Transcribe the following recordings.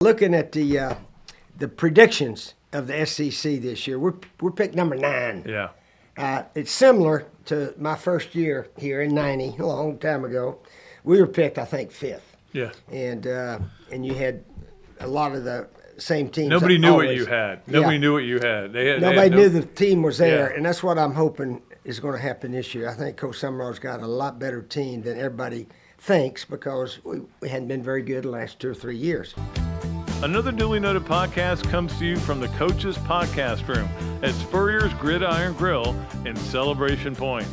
Looking at the predictions of the SEC this year, we're picked number 9. Yeah. It's similar to my first year here in '90, a long time ago. We were picked, I think, 5th. Yeah. And you had a lot of the same teams. Nobody knew always. what you had. Nobody knew what you had. Nobody knew the team was there, Yeah. and that's what I'm hoping is going to happen this year. I think Coach Summerall's got a lot better team than everybody thinks because we hadn't been very good the last 2 or 3 years. Another Dooley Noted podcast comes to you from the Coach's Podcast Room at Spurrier's Gridiron Grill in Celebration Point.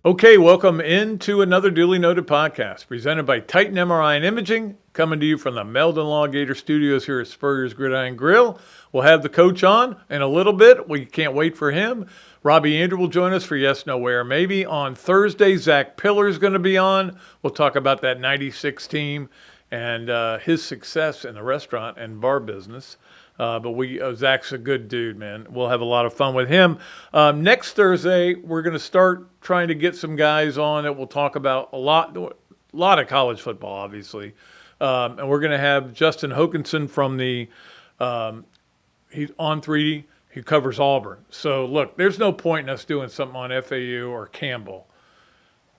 Okay, welcome into another Dooley Noted podcast presented by Titan MRI and Imaging, coming to you from the Meldon Law Gator Studios here at Spurrier's Gridiron Grill. We'll have the coach on in a little bit. We can't wait for him. Robbie Andrew will join us for Yes, No, Where, Maybe. On Thursday, Zach Pillar is going to be on. We'll talk about that 96 team and his success in the restaurant and bar business. But Zach's a good dude, man. We'll have a lot of fun with him. Next Thursday, we're going to start trying to get some guys on that will talk about a lot of college football, obviously. And we're going to have Justin Hokanson from he's on 3D. He covers Auburn. So, look, there's no point in us doing something on FAU or Campbell.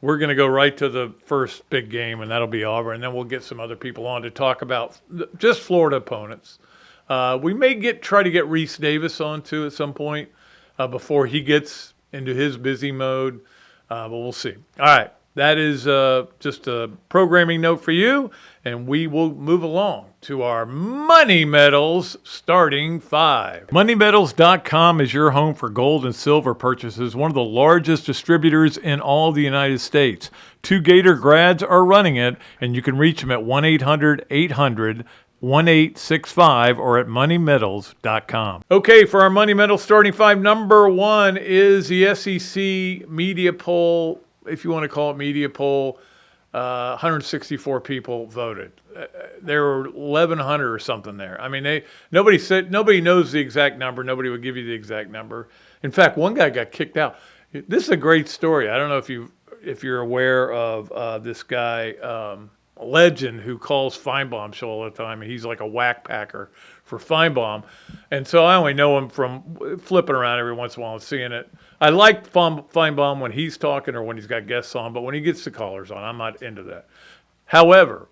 We're going to go right to the first big game, and that'll be Auburn. And then we'll get some other people on to talk about just Florida opponents. We may try to get Reese Davis on too at some point before he gets into his busy mode, but we'll see. All right, that is just a programming note for you, and we will move along to our Money Metals starting 5. MoneyMetals.com is your home for gold and silver purchases, one of the largest distributors in all the United States. 2 Gator grads are running it, and you can reach them at 1-800-800-1865 or at moneymetals.com. Okay, for our Money Metals starting 5, number 1 is the SEC media poll, if you want to call it media poll. 164 people voted. There were 1,100 or something there. I mean, nobody knows the exact number. Nobody would give you the exact number. In fact, one guy got kicked out. This is a great story. I don't know if you're aware of this guy, legend who calls Feinbaum show all the time. He's like a whack packer for Feinbaum. And so I only know him from flipping around every once in a while and seeing it. I like Feinbaum when he's talking or when he's got guests on, but when he gets the callers on, I'm not into that. However,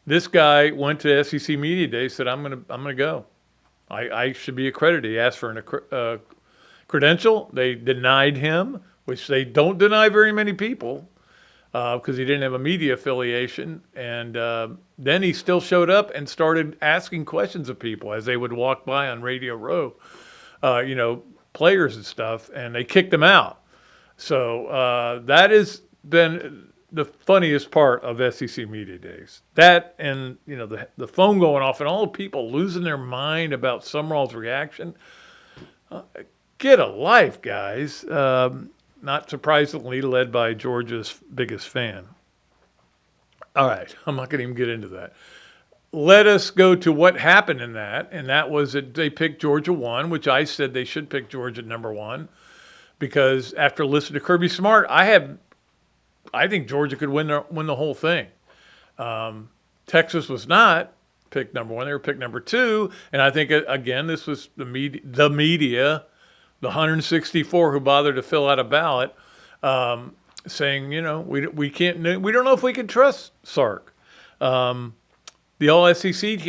this guy went to SEC Media Day, said, I'm gonna go. I should be accredited. He asked for a credential. They denied him, which they don't deny very many people, because he didn't have a media affiliation. And then he still showed up and started asking questions of people as they would walk by on Radio Row, players and stuff, and they kicked him out. So that has been the funniest part of SEC Media Days. That and, the phone going off and all the people losing their mind about Summerall's reaction. Get a life, guys. Not surprisingly, led by Georgia's biggest fan. All right, I'm not going to even get into that. Let us go to what happened in that, and that was that they picked Georgia 1, which I said they should pick Georgia number 1, because after listening to Kirby Smart, I think Georgia could win the whole thing. Texas was not picked number 1; they were picked number 2, and I think again this was the media. The 164 who bothered to fill out a ballot, saying, we can't, we don't know if we can trust Sark. The All-SEC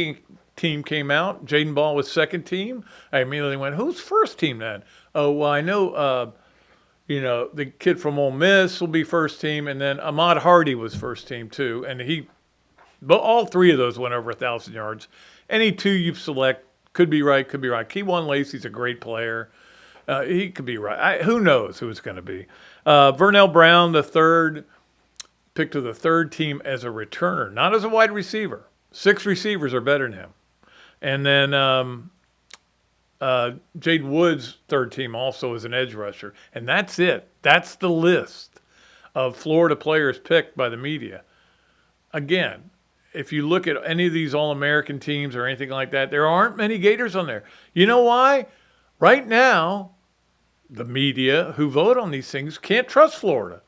team came out. Jaden Ball was second team. I immediately went, who's first team then? Oh, well, I know, the kid from Ole Miss will be first team, and then Ahmad Hardy was first team too. And but all 3 of those went over 1,000 yards. Any 2 you select could be right, could be right. Keywan Lacey's a great player. He could be right. Who knows who it's going to be? Vernell Brown, the third, picked to the third team as a returner, not as a wide receiver. 6 receivers are better than him. And then Jaden Woods, third team, also as an edge rusher. And that's it. That's the list of Florida players picked by the media. Again, if you look at any of these All-American teams or anything like that, there aren't many Gators on there. You know why? Right now, the media who vote on these things can't trust Florida.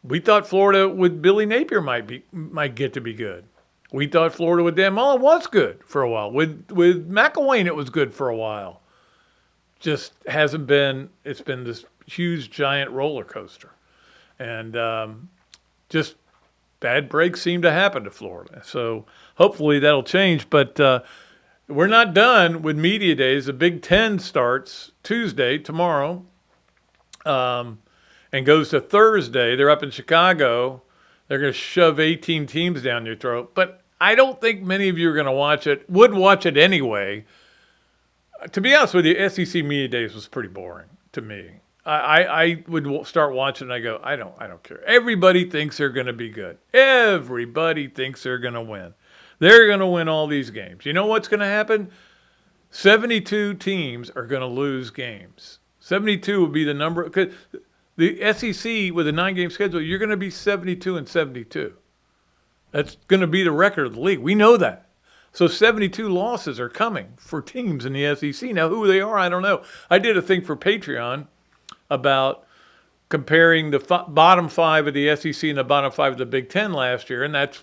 We thought Florida with Billy Napier might get to be good. We thought Florida with Dan Mullen was good for a while. With McElwain, it was good for a while. Just hasn't been. It's been this huge, giant roller coaster, and just bad breaks seem to happen to Florida. So hopefully that'll change. But we're not done with media days. The Big Ten starts Tuesday, tomorrow, and goes to Thursday. They're up in Chicago. They're going to shove 18 teams down your throat. But I don't think many of you are going to watch it, would watch it anyway. To be honest with you, SEC Media Days was pretty boring to me. I would start watching and I go, I don't care. Everybody thinks they're going to be good. Everybody thinks they're going to win. They're going to win all these games. You know what's going to happen? 72 teams are going to lose games. 72 would be the number. Cause the SEC with a 9-game schedule, you're going to be 72-72. That's going to be the record of the league. We know that. So 72 losses are coming for teams in the SEC. Now, who they are, I don't know. I did a thing for Patreon about comparing the bottom 5 of the SEC and the bottom 5 of the Big Ten last year, and that's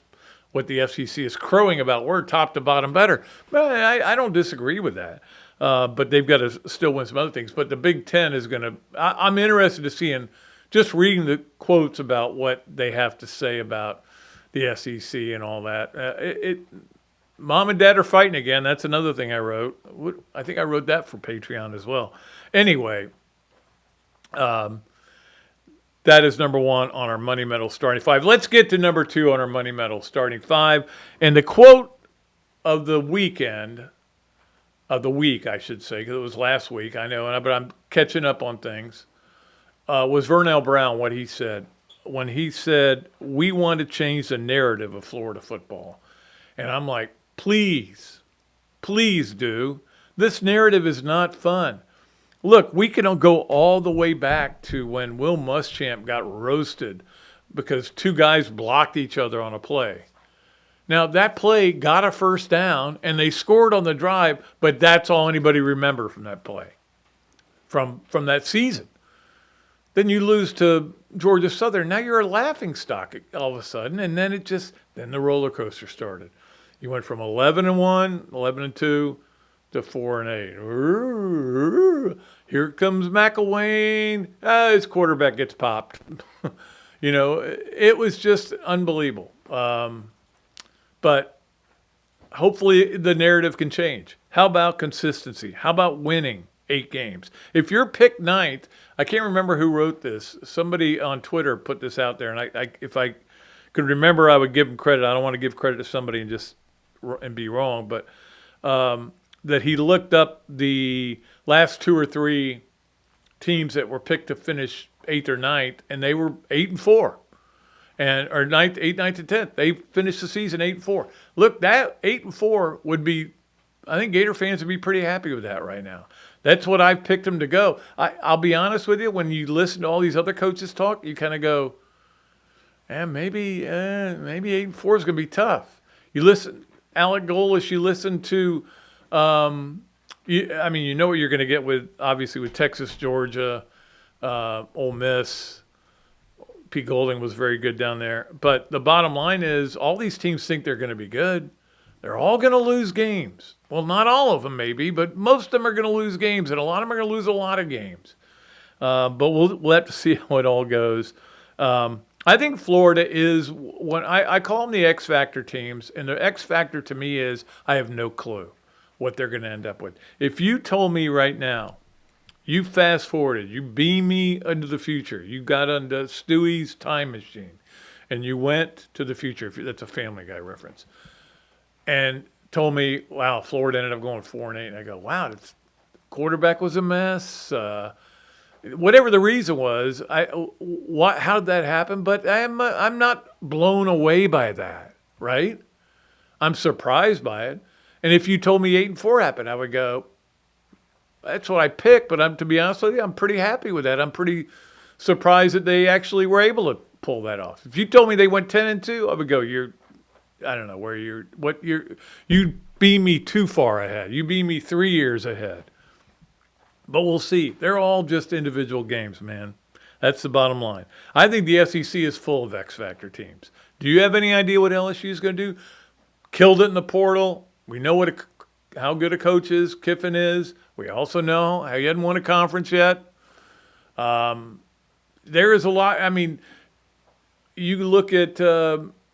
what the SEC is crowing about. We're top to bottom better. But I don't disagree with that. But they've got to still win some other things. But the Big Ten is going to – I'm interested to see, and just reading the quotes about what they have to say about the SEC and all that. Mom and Dad are fighting again. That's another thing I wrote. I think I wrote that for Patreon as well. Anyway, that is number 1 on our Money Medal starting 5. Let's get to number 2 on our Money Medal starting 5. And the quote of the weekend – of the week, I should say, because it was last week, I know, but I'm catching up on things, was Vernell Brown, what he said. When he said, we want to change the narrative of Florida football. And I'm like, please do. This narrative is not fun. Look, we can go all the way back to when Will Muschamp got roasted because 2 guys blocked each other on a play. Now, that play got a first down, and they scored on the drive, but that's all anybody remember from that play, from that season. Then you lose to Georgia Southern. Now you're a laughingstock all of a sudden, and then then the roller coaster started. You went from 11-1, 11-2 to 4-8. Here comes McElwain. His quarterback gets popped. It was just unbelievable. But hopefully the narrative can change. How about consistency? How about winning 8 games? If you're picked 9th, I can't remember who wrote this. Somebody on Twitter put this out there, and if I could remember, I would give them credit. I don't want to give credit to somebody and be wrong, but that he looked up the last 2 or 3 teams that were picked to finish 8th or 9th, and they were 8-4. Or 8th, 9th, and 10th. They finished the season 8-4. Look, that 8-4 would be, I think Gator fans would be pretty happy with that right now. That's what I've picked them to go. I'll be honest with you, when you listen to all these other coaches talk, you kind of go, maybe 8-4 is going to be tough. You listen, Alec Golis, you listen to, you know what you're going to get obviously with Texas, Georgia, Ole Miss. Pete Golding was very good down there. But the bottom line is all these teams think they're going to be good. They're all going to lose games. Well, not all of them maybe, but most of them are going to lose games, and a lot of them are going to lose a lot of games. But we'll have to see how it all goes. I think Florida is when I call them the X Factor teams, and the X Factor to me is I have no clue what they're going to end up with. If you told me right now, you fast forwarded, you beam me into the future, you got into Stewie's time machine, and you went to the future, that's a Family Guy reference, and told me, wow, Florida ended up going 4-8, and I go, wow, the quarterback was a mess. Whatever the reason was, how did that happen? But I'm not blown away by that, right? I'm surprised by it. And if you told me 8-4 happened, I would go, that's what I picked. But to be honest with you, I'm pretty happy with that. I'm pretty surprised that they actually were able to pull that off. If you told me they went 10-2, I would go, I don't know where you beam me too far ahead. You beam me 3 years ahead. But we'll see. They're all just individual games, man. That's the bottom line. I think the SEC is full of X Factor teams. Do you have any idea what LSU is going to do? killed it in the portal. We know how good a coach is, Kiffin is. We also know how he hadn't won a conference yet. There is a lot. I mean, you look at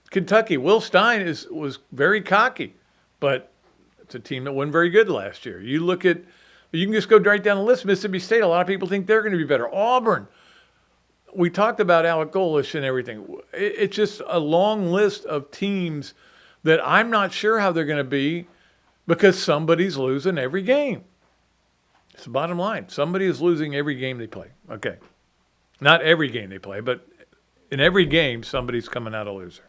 Kentucky. Will Stein was very cocky, but it's a team that wasn't very good last year. You can just go right down the list. Mississippi State, a lot of people think they're going to be better. Auburn. We talked about Alec Golish and everything. It's just a long list of teams that I'm not sure how they're going to be because somebody's losing every game. It's the bottom line. Somebody is losing every game they play. Okay. Not every game they play, but in every game, somebody's coming out a loser.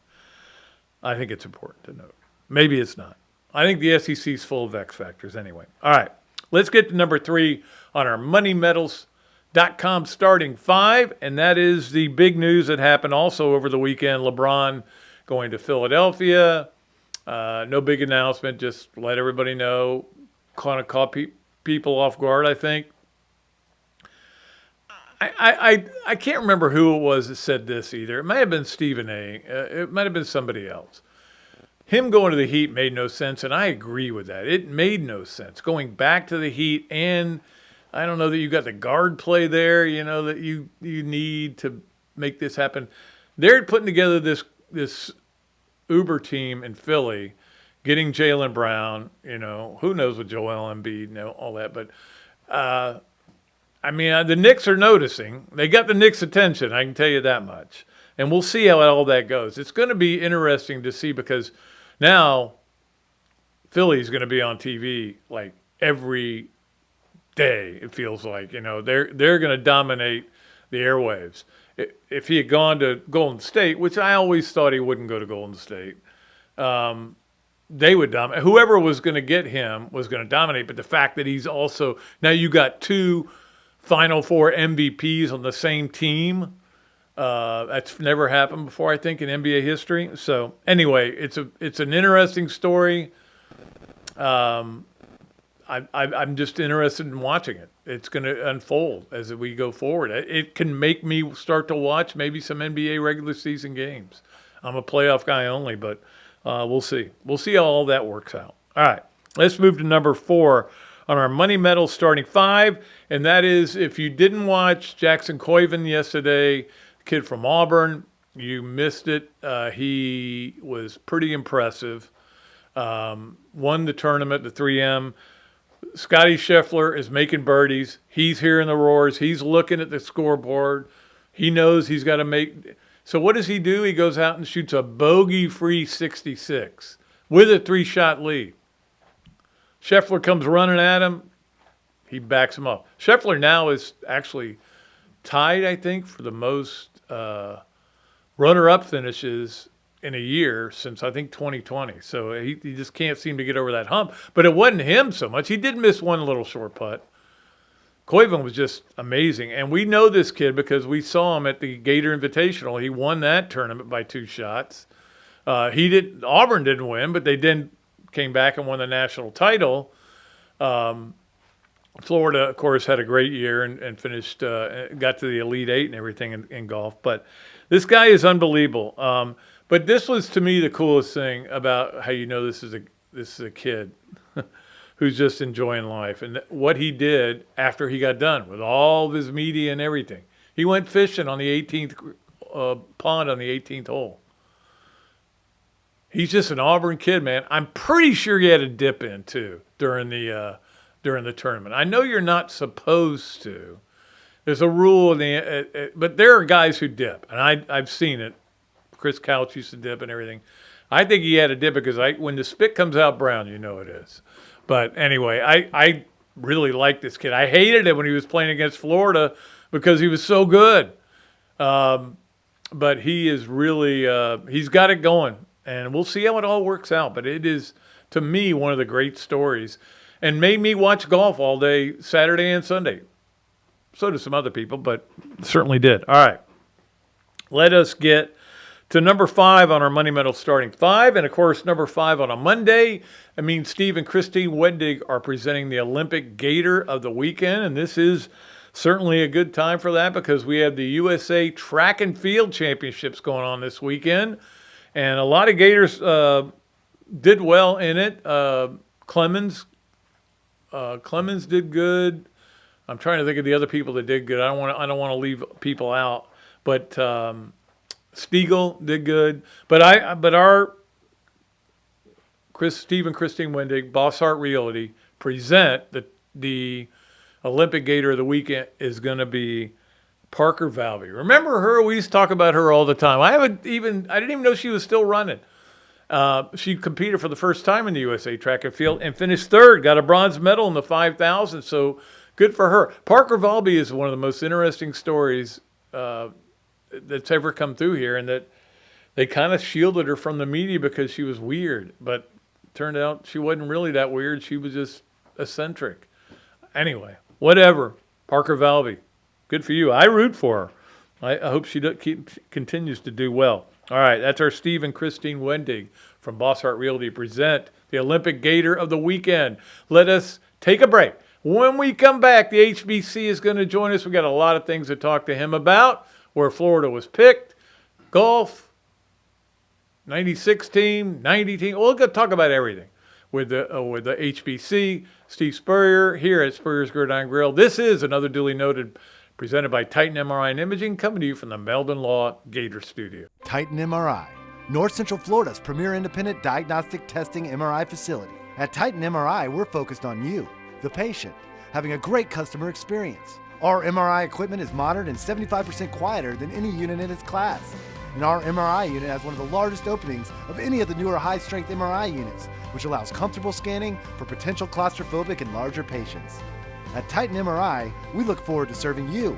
I think it's important to note. Maybe it's not. I think the SEC is full of X factors anyway. All right. Let's get to number 3 on our MoneyMetals.com starting 5, and that is the big news that happened also over the weekend. LeBron going to Philadelphia. No big announcement. Just let everybody know. Kind of caught people off guard, I think. I can't remember who it was that said this either. It might have been Stephen A. It might have been somebody else. Him going to the Heat made no sense, and I agree with that. It made no sense. Going back to the Heat, and I don't know that you got the guard play there, that you need to make this happen. They're putting together this Uber team in Philly, getting Jaylen Brown, who knows what Joel Embiid, all that. But, the Knicks are noticing. They got the Knicks' attention, I can tell you that much. And we'll see how all that goes. It's going to be interesting to see because now Philly's going to be on TV like every day, it feels like. They're going to dominate the airwaves. If he had gone to Golden State, which I always thought he wouldn't go to Golden State, they would dominate. Whoever was going to get him was going to dominate. But the fact that he's also – now you got 2 Final Four MVPs on the same team. That's never happened before, I think, in NBA history. So anyway, it's an interesting story. I'm just interested in watching it. It's going to unfold as we go forward. It can make me start to watch maybe some NBA regular season games. I'm a playoff guy only, but we'll see. We'll see how all that works out. All right, let's move to number 4 on our Money Metals starting 5, and that is if you didn't watch Jackson Coyven yesterday, kid from Auburn, you missed it. He was pretty impressive. Won the tournament, the 3M. Scotty Scheffler is making birdies. He's hearing the roars. He's looking at the scoreboard. He knows he's got to make. So what does he do? He goes out and shoots a bogey-free 66 with a 3-shot lead. Scheffler comes running at him. He backs him up. Scheffler now is actually tied, I think, for the most runner-up finishes in a year since, I think, 2020. So he just can't seem to get over that hump. But it wasn't him so much. He did miss one little short putt. Coyven was just amazing. And we know this kid because we saw him at the Gator Invitational. He won that tournament by 2 shots. Auburn didn't win, but they then came back and won the national title. Florida, of course, had a great year and finished, got to the Elite Eight and everything in golf. But this guy is unbelievable. But this was, to me, the coolest thing about how this is a kid who's just enjoying life. And what he did after he got done with all of his media and everything. He went fishing on the 18th pond on the 18th hole. He's just an Auburn kid, man. I'm pretty sure he had a dip in, too, during the tournament. I know you're not supposed to. There's a rule, but there are guys who dip, and I've seen it. Chris Couch used to dip and everything. I think he had a dip because when the spit comes out brown, you know it is. But anyway, I really like this kid. I hated it when he was playing against Florida because he was so good. But he is really he's got it going. And we'll see how it all works out. But it is, to me, one of the great stories. And made me watch golf all day, Saturday and Sunday. So did some other people, but certainly did. All right. Let us get to number 5 on our Money Medal starting 5. And, of course, number 5 on a Monday. I mean, Steve and Christine Wendig are presenting the Olympic Gator of the weekend. And this is certainly a good time for that because we have the USA Track and Field Championships going on this weekend. And a lot of Gators did well in it. Clemens did good. I'm trying to think of the other people that did good. I don't want to leave people out, but Stiegel did good. But our Steve and Christine Wendig, Boss Art Realty, present the Olympic Gator of the weekend is going to be Parker Valby. Remember her? We used to talk about her all the time. I didn't even know she was still running. She competed for the first time in the USA track and field and finished third, got a bronze medal in the 5,000. So good for her. Parker Valby is one of the most interesting stories that's ever come through here, and that they kind of shielded her from the media because she was weird, but turned out she wasn't really that weird. She was just eccentric. Anyway, whatever. Parker Valby, good for you. I root for her. I hope she continues to do well. All right, that's our Steve and Christine Wendig from Boss Art Realty present the Olympic Gator of the weekend. Let us take a break. When we come back, the HBC is going to join us. We got a lot of things to talk to him about. Where Florida was picked, golf, 96 team, 90 team. We'll talk about everything with the HBC Steve Spurrier here at Spurrier's Gridiron Grill. This is another duly noted, presented by Titan MRI and Imaging, coming to you from the Meldon Law Gator Studio. Titan MRI, North Central Florida's premier independent diagnostic testing MRI facility. At Titan MRI, we're focused on you, the patient, having a great customer experience. Our MRI equipment is modern and 75% quieter than any unit in its class. And our MRI unit has one of the largest openings of any of the newer high-strength MRI units, which allows comfortable scanning for potential claustrophobic and larger patients. At Titan MRI, we look forward to serving you.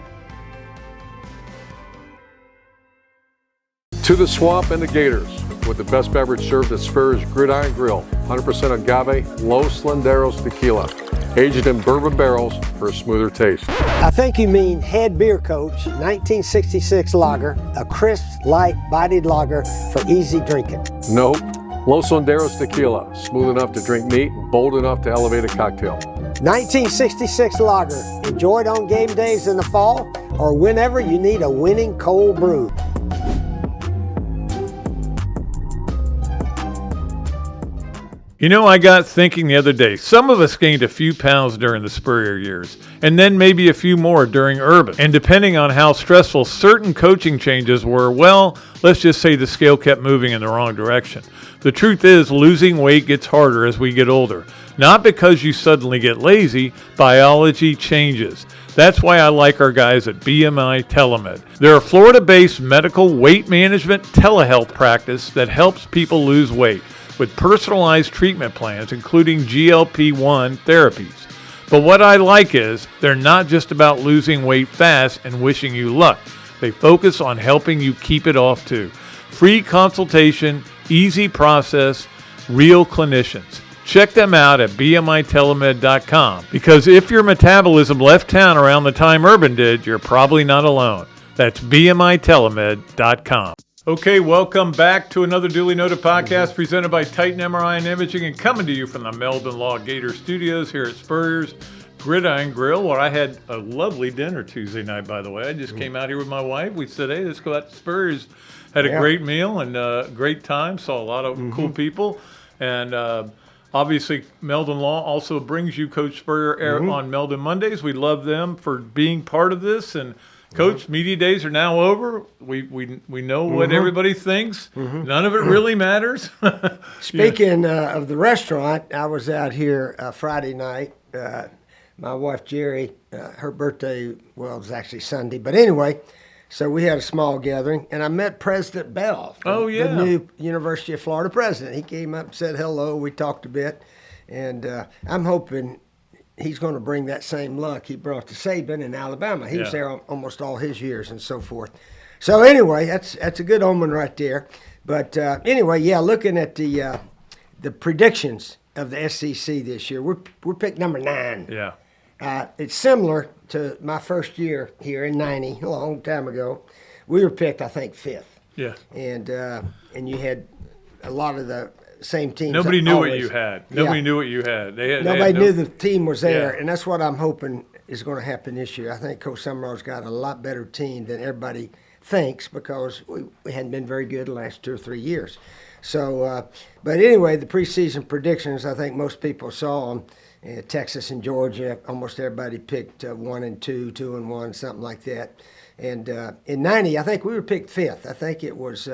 To the Swamp and the Gators, with the best beverage served at Spurrier's Gridiron Grill, 100% agave, Los Landeros tequila, aged in bourbon barrels for a smoother taste. I think you mean Head Beer Coach 1966 lager, a crisp, light, bodied lager for easy drinking. Nope, Los Landeros tequila, smooth enough to drink neat and bold enough to elevate a cocktail. 1966 lager, enjoyed on game days in the fall or whenever you need a winning cold brew. You know, I got thinking the other day, some of us gained a few pounds during the Spurrier years, and then maybe a few more during Urban. And depending on how stressful certain coaching changes were, well, let's just say the scale kept moving in the wrong direction. The truth is, losing weight gets harder as we get older. Not because you suddenly get lazy, biology changes. That's why I like our guys at BMI TeleMed. They're a Florida-based medical weight management telehealth practice that helps people lose weight with personalized treatment plans, including GLP-1 therapies. But what I like is they're not just about losing weight fast and wishing you luck. They focus on helping you keep it off too. Free consultation, easy process, real clinicians. Check them out at bmitelemed.com, because if your metabolism left town around the time Urban did, you're probably not alone. That's bmitelemed.com. Okay, welcome back to another duly noted podcast presented by Titan MRI and Imaging and coming to you from the Meldon Law Gator Studios here at Spurrier's Gridiron Grill, where I had a lovely dinner Tuesday night, by the way. I just came out here with my wife. We said, hey, let's go out to Spurrier's. Had a great meal and a great time. Saw a lot of cool people. And obviously, Meldon Law also brings you Coach Spurrier on Meldon Mondays. We love them for being part of this. And Coach, media days are now over. We know what everybody thinks. None of it really matters. Speaking of the restaurant, I was out here Friday night. My wife, Jerry, her birthday, well, it was actually Sunday. But anyway, so we had a small gathering, and I met President Bell, the new University of Florida president. He came up and said hello. We talked a bit, and I'm hoping he's going to bring that same luck he brought to Saban in Alabama. He was there almost all his years and so forth. So anyway, that's a good omen right there. But anyway, looking at the predictions of the SEC this year, we're picked number 9. Yeah. It's similar to my first year here in '90, a long time ago. We were picked, I think, 5th. Yeah. And you had a lot of the same teams. Nobody knew what you had. Nobody knew what you had. Nobody knew the team was there, and that's what I'm hoping is going to happen this year. I think Coach Summerall's got a lot better team than everybody thinks because we hadn't been very good the last 2 or 3 years. So, but anyway, the preseason predictions, I think most people saw them. Texas and Georgia, almost everybody picked 1-2, 2-1, something like that. And in '90, I think we were picked 5th. I think it was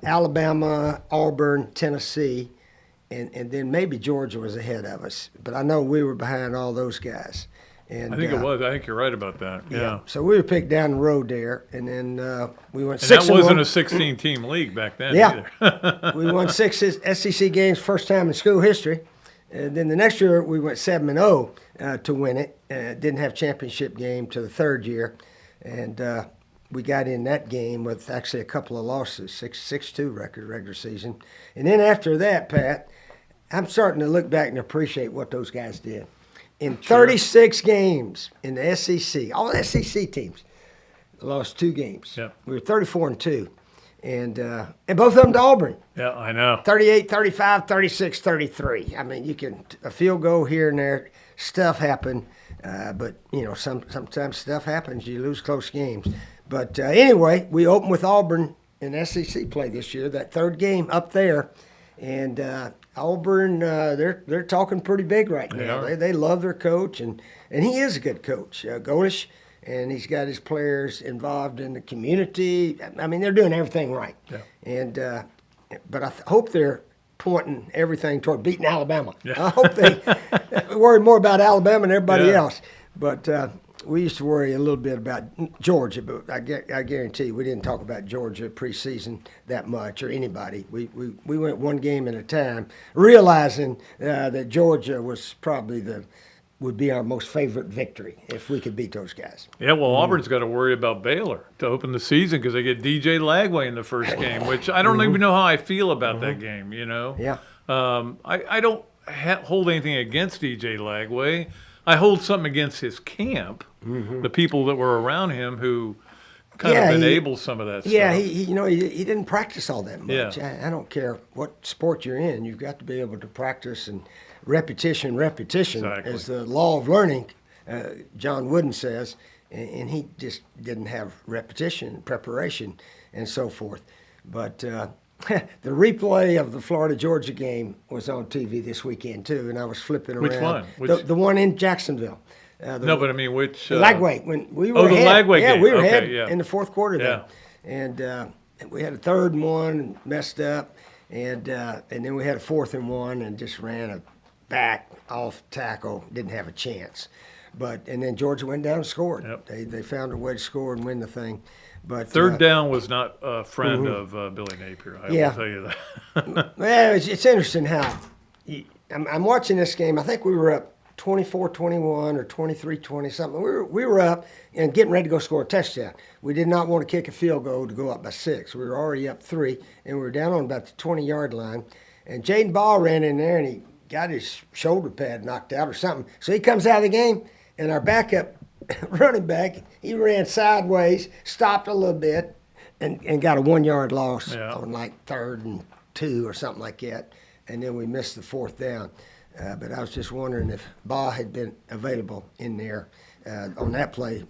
Alabama, Auburn, Tennessee, and then maybe Georgia was ahead of us. But I know we were behind all those guys. And I think it was. I think you're right about that. Yeah. So we were picked down the road there, and then we went And 6 that wasn't one. a 16-team league back then Yeah. either. We won 6 SEC games, first time in school history. And then the next year we went 7-0 to win it. Didn't have championship game to the third year, and we got in that game with actually a couple of losses, 6-2 record regular season. And then after that, Pat, I'm starting to look back and appreciate what those guys did. In 36 games in the SEC, all the SEC teams lost 2 games. Yep. We were 34-2, and both of them to Auburn. Yeah, I know. 38, 35, 36, 33. I mean, you can a field goal here and there. Stuff happened, but you know, sometimes stuff happens. You lose close games. But anyway, we opened with Auburn in SEC play this year. That third game up there, and Auburn, they're talking pretty big right now. They love their coach, and he is a good coach, Golish, and he's got his players involved in the community. I mean, they're doing everything right. Yeah. And but I hope they're pointing everything toward beating Alabama. Yeah. I hope they worry more about Alabama than everybody Yeah. else. But we used to worry a little bit about Georgia, but I guarantee you we didn't talk about Georgia preseason that much or anybody. We went one game at a time, realizing that Georgia was probably would be our most favorite victory if we could beat those guys. Yeah, well, Auburn's got to worry about Baylor to open the season because they get DJ Lagway in the first game, which I don't even know how I feel about that game, you know? Yeah. I don't hold anything against DJ Lagway. I hold something against his camp, the people that were around him who kind of enable some of that stuff. Yeah, he didn't practice all that much. Yeah. I don't care what sport you're in. You've got to be able to practice, and repetition Exactly. is the law of learning, John Wooden says, and he just didn't have repetition, preparation, and so forth. But the replay of the Florida-Georgia game was on TV this weekend, too, and I was flipping around. Which one? The one in Jacksonville. No, but I mean, which... Lagway, when we were the ahead. Lagway yeah, game. we were Okay, ahead yeah. in the fourth quarter Yeah. then. And we had a 3rd and 1 and messed up, and then we had a 4th and 1 and just ran a back off tackle, didn't have a chance. And then Georgia went down and scored. Yep. They found a way to score and win the thing. But Third down was not a friend of Billy Napier. I will tell you that. well, it's interesting how I'm watching this game. I think we were up 24-21 or 23-20 something. We were up and getting ready to go score a touchdown. We did not want to kick a field goal to go up by 6. We were already up 3, and we were down on about the 20-yard line. And Jaden Ball ran in there, and he got his shoulder pad knocked out or something. So he comes out of the game, and our backup running back, he ran sideways, stopped a little bit, and got a 1-yard loss on like 3rd and 2 or something like that. And then we missed the 4th down. But I was just wondering if Baugh had been available in there on that play.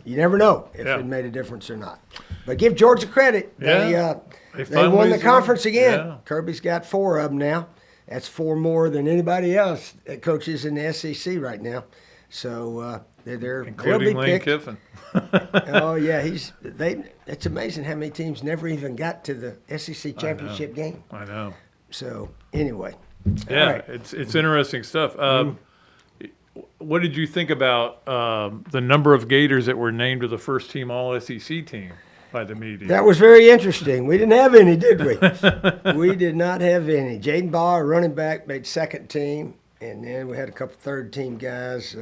You never know if it made a difference or not. But give Georgia credit. Yeah. They won the conference again. Yeah. Kirby's got 4 of them now. That's 4 more than anybody else that coaches in the SEC right now. So they'll Including be Lane picked. Kiffin. Oh yeah, it's amazing how many teams never even got to the SEC championship game. I know. So anyway, Yeah, all right. it's interesting stuff. What did you think about the number of Gators that were named to the first team All-SEC team by the media? That was very interesting. We didn't have any, did we? We did not have any. Jaden Baugh, running back, made 2nd team, and then we had a couple 3rd-team guys.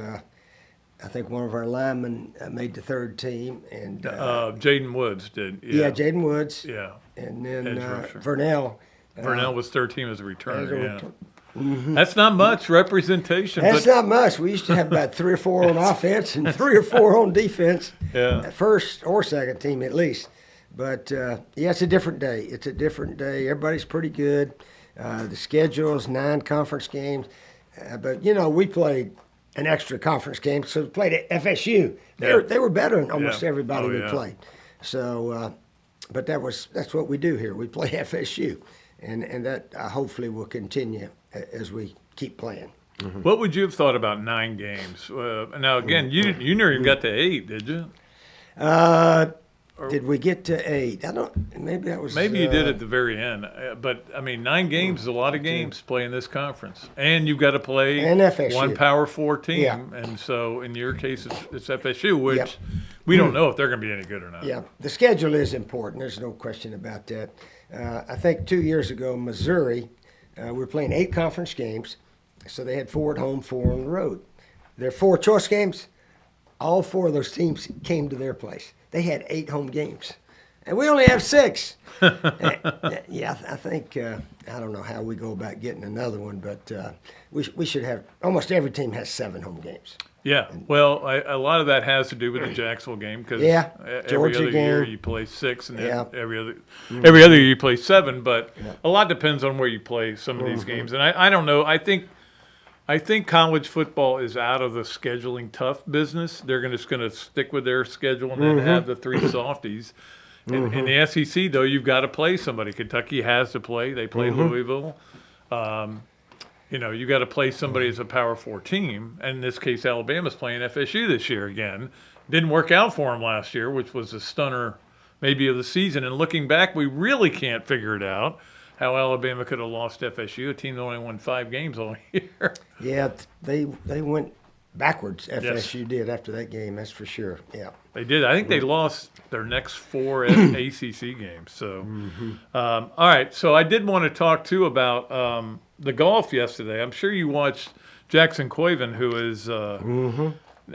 I think one of our linemen made the 3rd team, and Jaden Woods did. yeah, Jaden Woods, Yeah. and then Edge rusher. Vernell. Vernell was 3rd team as a returner. as a Yeah. That's not much representation. That's but, not much. We used to have about 3 or 4 on offense and 3 or 4 on defense. Yeah. First or 2nd team at least. But it's a different day. It's a different day. Everybody's pretty good. The schedule's 9 conference games. But we played an extra conference game, so we played at FSU. They were better than almost everybody we played. So, but that's what we do here. We play FSU. and that hopefully will continue as we keep playing. What would you have thought about 9 games? Now, again, you never even got to 8, did you? Did we get to 8? I don't. Maybe that was. Maybe you did at the very end. But, I mean, 9 games is a lot of games to play in this conference. And you've got to play And FSU. one Power 4 team. Yeah. And so, in your case, it's FSU, which we don't know if they're going to be any good or not. Yeah, the schedule is important. There's no question about that. I think 2 years ago, Missouri, we were playing 8 conference games. So they had 4 at home, 4 on the road. Their 4 choice games, all 4 of those teams came to their place. They had 8 home games, and we only have 6. Yeah, I think I don't know how we go about getting another one, but we should have. Almost every team has 7 home games. Yeah, well, a lot of that has to do with the Jacksonville game because every Georgia other year game. you play 6, and then Yeah. every other year you play 7. But a lot depends on where you play some of these games, and I don't know. I think college football is out of the scheduling tough business. They're just going to stick with their schedule and then have the 3 softies. In the SEC, though, you've got to play somebody. Kentucky has to play. They play Louisville. You got to play somebody as a Power 4 team. And in this case, Alabama's playing FSU this year again. Didn't work out for them last year, which was a stunner maybe of the season. And looking back, we really can't figure it out. How Alabama could have lost FSU, a team that only won 5 games all year. Yeah, they went backwards. FSU did after that game, that's for sure. Yeah, They did. I think they lost their next 4 ACC games. So, all right. So I did want to talk too about the golf yesterday. I'm sure you watched Jackson Coyven, who is.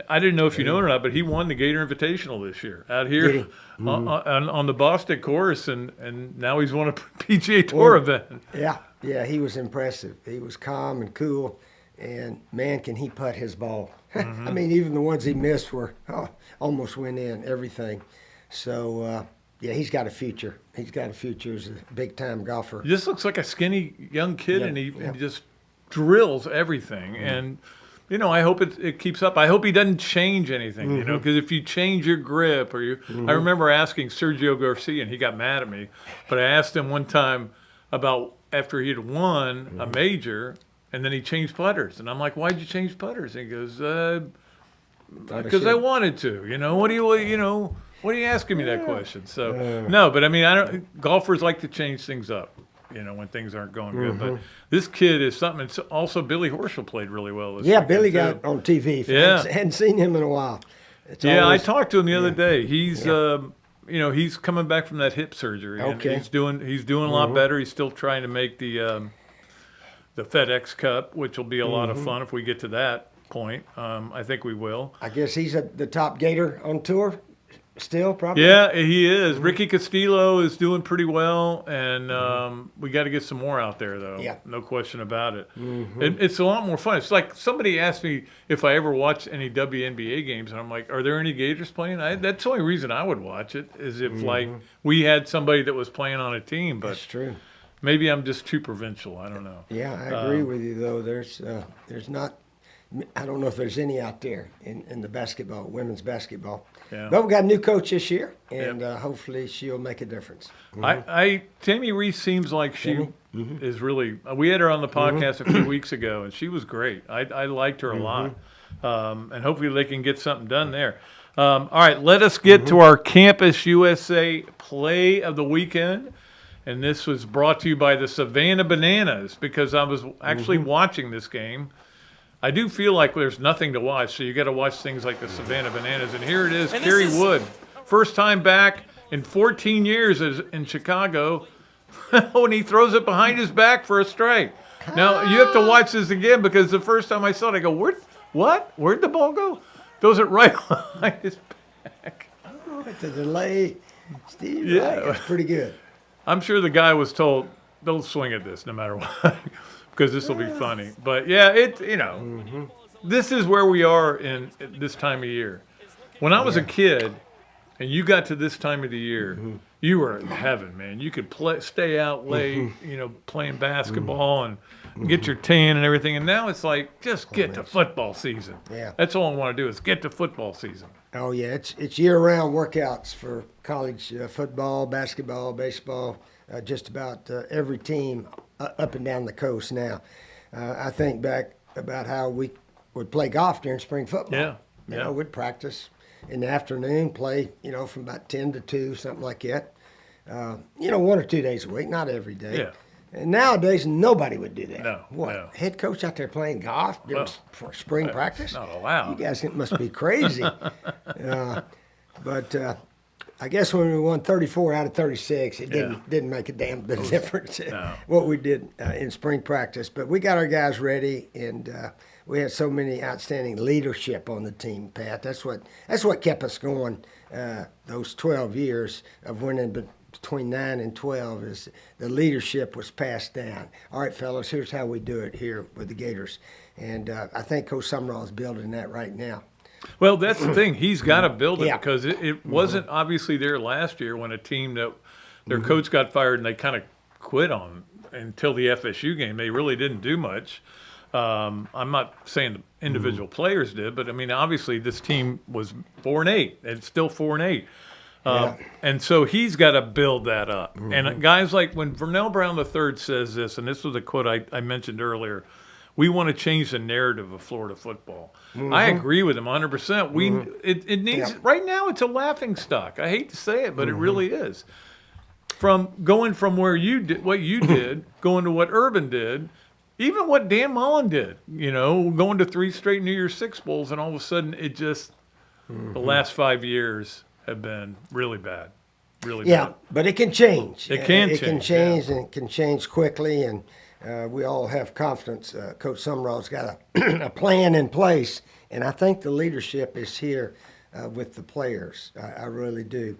I didn't know if you know it or not, but he won the Gator Invitational this year out here on the Boston course, and now he's won a PGA Tour event. Yeah, he was impressive. He was calm and cool, and man, can he putt his ball. I mean, even the ones he missed were almost went in, everything. So, yeah, he's got a future. He's got a future as a big-time golfer. He just looks like a skinny young kid, and he just drills everything. And I hope it keeps up. I hope he doesn't change anything, because if you change your grip or I remember asking Sergio Garcia, and he got mad at me, but I asked him one time about after he had won a major, and then he changed putters. And I'm like, why'd you change putters? And he goes, because I wanted to. What are you asking me that question? So, no, but I mean, golfers like to change things up. When things aren't going good. But this kid is something. It's also Billy Horschel played really well this weekend, Billy too. got on TV. Yeah. Hadn't seen him in a while. I talked to him the other day. He's, he's coming back from that hip surgery. And he's doing a lot better. He's still trying to make the FedEx Cup, which will be a lot of fun if we get to that point. I think we will. I guess he's the top Gator on tour. Still, probably? Yeah, he is. Ricky Castillo is doing pretty well, and we got to get some more out there, though. Yeah. No question about it. It's a lot more fun. It's like somebody asked me if I ever watched any WNBA games, and I'm like, are there any Gators playing? That's the only reason I would watch it, is if, like, we had somebody that was playing on a team. But That's true. maybe I'm just too provincial. I don't know. Yeah, I agree with you, though. There's not – I don't know if there's any out there in the basketball, women's basketball. Yeah. But we got a new coach this year, and hopefully she'll make a difference. Tammy Reese seems like she is really. We had her on the podcast a few weeks ago, and she was great. I liked her a lot, and hopefully they can get something done there. All right, let us get to our Campus USA play of the weekend, and this was brought to you by the Savannah Bananas, because I was actually watching this game. I do feel like there's nothing to watch, so you got to watch things like the Savannah Bananas. And here it is, Kerry Wood, first time back in 14 years in Chicago, when he throws it behind his back for a strike. Now you have to watch this again, because the first time I saw it, I go, Where'd the ball go? Throws it right behind his back. Oh, the delay, Steve. Yeah, That's pretty good. I'm sure the guy was told, "Don't swing at this, no matter what." Because this will be funny. But, yeah, this is where we are in this time of year. When I was a kid and you got to this time of the year, you were in heaven, man. You could stay out late, playing basketball and get your tan and everything. And now it's like, just get to football season. Yeah. That's all I want to do is get to football season. Oh, yeah, it's year-round workouts for college football, basketball, baseball, just about every team up and down the coast now. I think back about how we would play golf during spring football. Yeah, You yeah. know, we'd practice in the afternoon, play, from about 10 to 2, something like that. 1 or 2 days a week, not every day. Yeah. And nowadays, nobody would do that. No, What? no. Head coach out there playing golf during spring practice? Not allowed. You guys must be crazy. But I guess when we won 34 out of 36, it didn't make a damn bit of difference what we did in spring practice. But we got our guys ready, and we had so many outstanding leadership on the team, Pat. That's what kept us going those 12 years of winning. Between 9 and 12 is the leadership was passed down. All right, fellas, here's how we do it here with the Gators. And I think Coach Summerall is building that right now. Well, that's the thing. He's got to build it Yeah. because it wasn't obviously there last year when a team that their coach got fired and they kind of quit on until the FSU game. They really didn't do much. I'm not saying the individual players did, but I mean, obviously this team was 4-8. It's still 4-8. And so he's got to build that up. And guys like when Vernell Brown III says this, and this was a quote I mentioned earlier, we want to change the narrative of Florida football. I agree with him 100%. It needs right now. It's a laughing stock. I hate to say it, but it really is. Going from where you did what you did, going to what Urban did, even what Dan Mullen did. Going to 3 straight New Year's Six bowls, and all of a sudden it just the last 5 years have been really bad. Really bad. But it can change. It can It can change, change, and it can change quickly. And we all have confidence. Coach Summerall's got a plan in place, and I think the leadership is here with the players. I really do.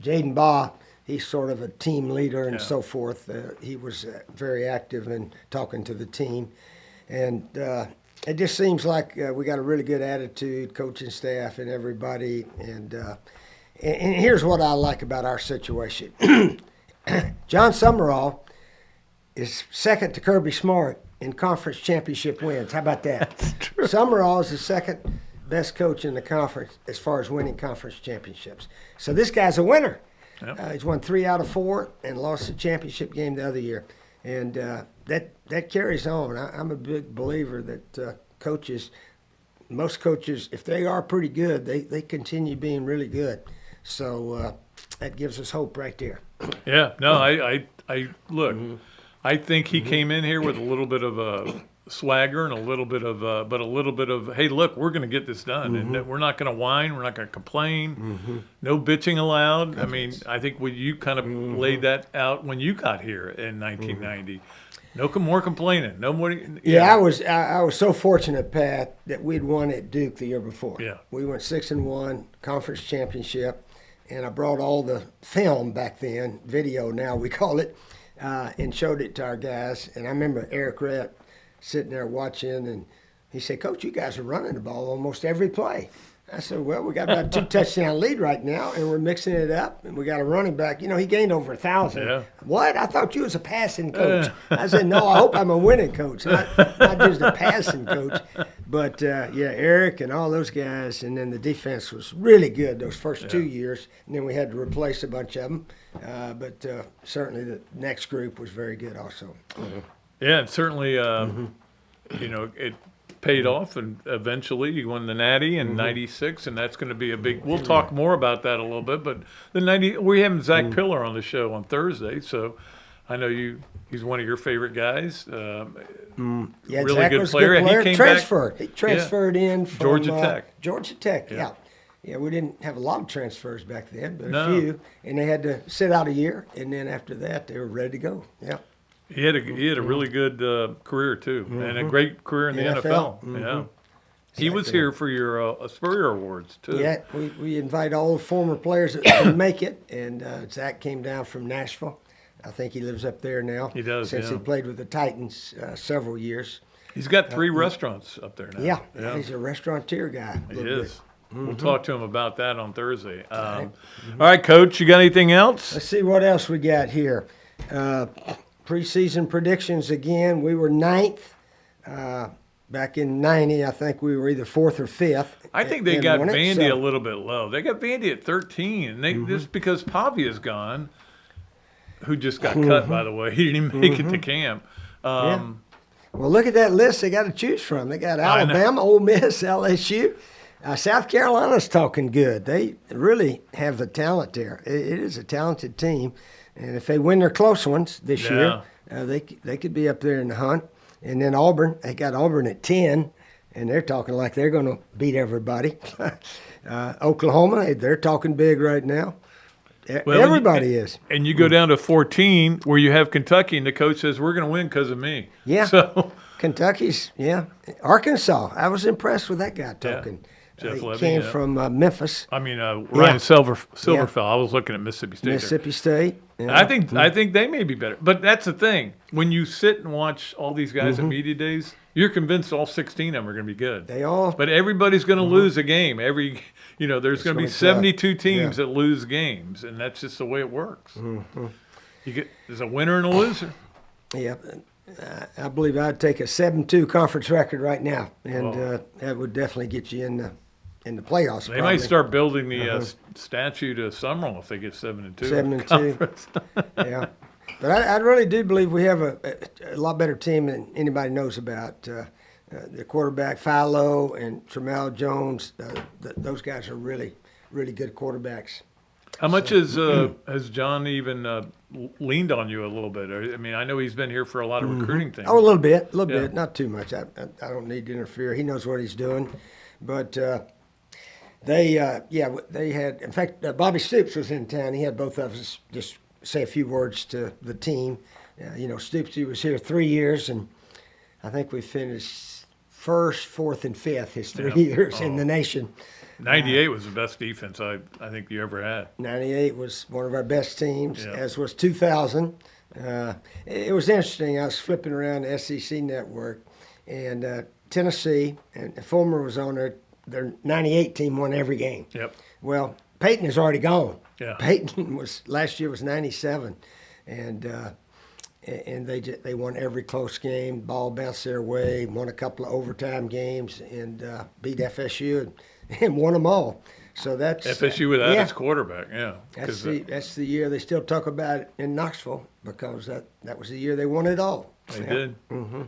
Jaden Baugh, he's sort of a team leader and so forth. He was very active in talking to the team, and it just seems like we got a really good attitude, coaching staff and everybody. And here's what I like about our situation. John Summerall is second to Kirby Smart in conference championship wins. How about that? Summerall is the second best coach in the conference as far as winning conference championships. So this guy's a winner. Yep. He's won 3 out of 4 and lost the championship game the other year. And that carries on. I'm a big believer that most coaches, if they are pretty good, they continue being really good. So that gives us hope right there. Yeah. No, I look. I think he came in here with a little bit of a swagger and a little bit of, hey, look, we're going to get this done, and we're not going to whine, we're not going to complain, no bitching allowed. I mean, I think you kind of laid that out when you got here in 1990. No more complaining. No more. Yeah, I was so fortunate, Pat, that we'd won at Duke the year before. Yeah, we went 6-1 conference championship, and I brought all the film back then, video now we call it, and showed it to our guys. And I remember Eric Rett sitting there watching, and he said, "Coach, you guys are running the ball almost every play." I said, "Well, we got about a 2-touchdown lead right now, and we're mixing it up, and we got a running back. He gained over 1,000. Yeah. What? I thought you was a passing coach." I said, "No, I hope I'm a winning coach, not just a passing coach." But, Eric and all those guys, and then the defense was really good those first 2 years, and then we had to replace a bunch of them. But certainly the next group was very good also. Yeah, and certainly, it paid off, and eventually you won the Natty in '96, and that's going to be a big. We'll talk more about that a little bit, but we're having Zach Pillar on the show on Thursday, so I know he's one of your favorite guys. Yeah, really Zach good was player. a good player. He came transferred. back. He transferred in from Georgia Tech. Georgia Tech, Yeah. Yeah, we didn't have a lot of transfers back then, but No. a few, and they had to sit out a year, and then after that they were ready to go. Yeah. He had a really good career too, and a great career in the NFL. Yeah, he was here for your Spurrier Awards too. Yeah, we invite all the former players that can make it, and Zach came down from Nashville. I think he lives up there now. He does, since he played with the Titans several years. He's got 3 restaurants up there now. Yeah, he's a restaurateur guy. He is. We'll talk to him about that on Thursday. All right, Coach, you got anything else? Let's see what else we got here. Preseason predictions again. We were 9th. Back in 90, I think we were either 4th or 5th. I think they and got won it, Vandy so- a little bit low. They got Vandy at 13, and just because Pavia's gone. who just got cut, by the way. He didn't even make it to camp. Well, look at that list they got to choose from. They got Alabama, Ole Miss, LSU. South Carolina's talking good. They really have the talent there. It is a talented team. And if they win their close ones this year, they could be up there in the hunt. And then Auburn, they got Auburn at 10, and they're talking like they're going to beat everybody. Oklahoma, they're talking big right now. Well, everybody is. And you go down to 14 where you have Kentucky, and the coach says, we're going to win because of me. Yeah. So Kentucky's, Arkansas, I was impressed with that guy talking. Jeff He Levy, came from Memphis. I mean, Ryan Silverfell. I was looking at Mississippi State. Mississippi State. I think they may be better. But that's the thing. When you sit and watch all these guys at media days, you're convinced all 16 of them are going to be good. They all. But everybody's going to lose a game. There's going to be 72 teams that lose games, and that's just the way it works. There's a winner and a loser. Yeah. I believe I'd take a 7-2 conference record right now, and that would definitely get you in the playoffs. They might start building the statue to Summerall if they get 7-2. 7-2. Yeah, but I really do believe we have a lot better team than anybody knows about. The quarterback Philo and Tramel Jones, those guys are really, really good quarterbacks. How much has John even leaned on you a little bit? I mean, I know he's been here for a lot of recruiting things. Oh, a little bit, not too much. I don't need to interfere. He knows what he's doing, but they had. In fact, Bobby Stoops was in town. He had both of us just say a few words to the team. Stoops, he was here 3 years, and I think we finished first, fourth, and fifth his 3 years in the nation. 98 was the best defense I think you ever had. 98 was one of our best teams, as was 2000. It was interesting. I was flipping around the SEC network, and Tennessee, and Fulmer was on there. Their 98 team won every game. Yep. Well, Peyton is already gone. Yeah. Peyton last year was 97, and they won every close game. Ball bounced their way. Won a couple of overtime games and beat FSU and won them all. So that's FSU without its quarterback. Yeah. That's the year they still talk about it in Knoxville because that was the year they won it all. They did.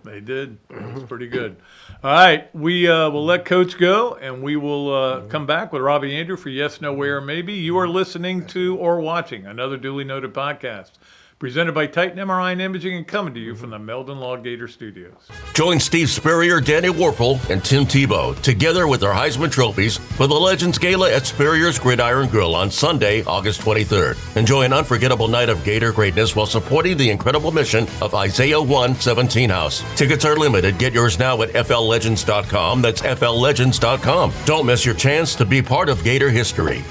They did. It was pretty good. All right. We will let Coach go, and we will come back with Robbie Andrew for Yes, No, Where, Maybe. You are listening to or watching another duly noted podcast presented by Titan MRI and Imaging and coming to you from the Meldon Law Gator Studios. Join Steve Spurrier, Danny Warple, and Tim Tebow together with their Heisman trophies for the Legends Gala at Spurrier's Gridiron Grill on Sunday, August 23rd. Enjoy an unforgettable night of Gator greatness while supporting the incredible mission of Isaiah 1:17 House. Tickets are limited. Get yours now at FLLegends.com. That's FLLegends.com. Don't miss your chance to be part of Gator history.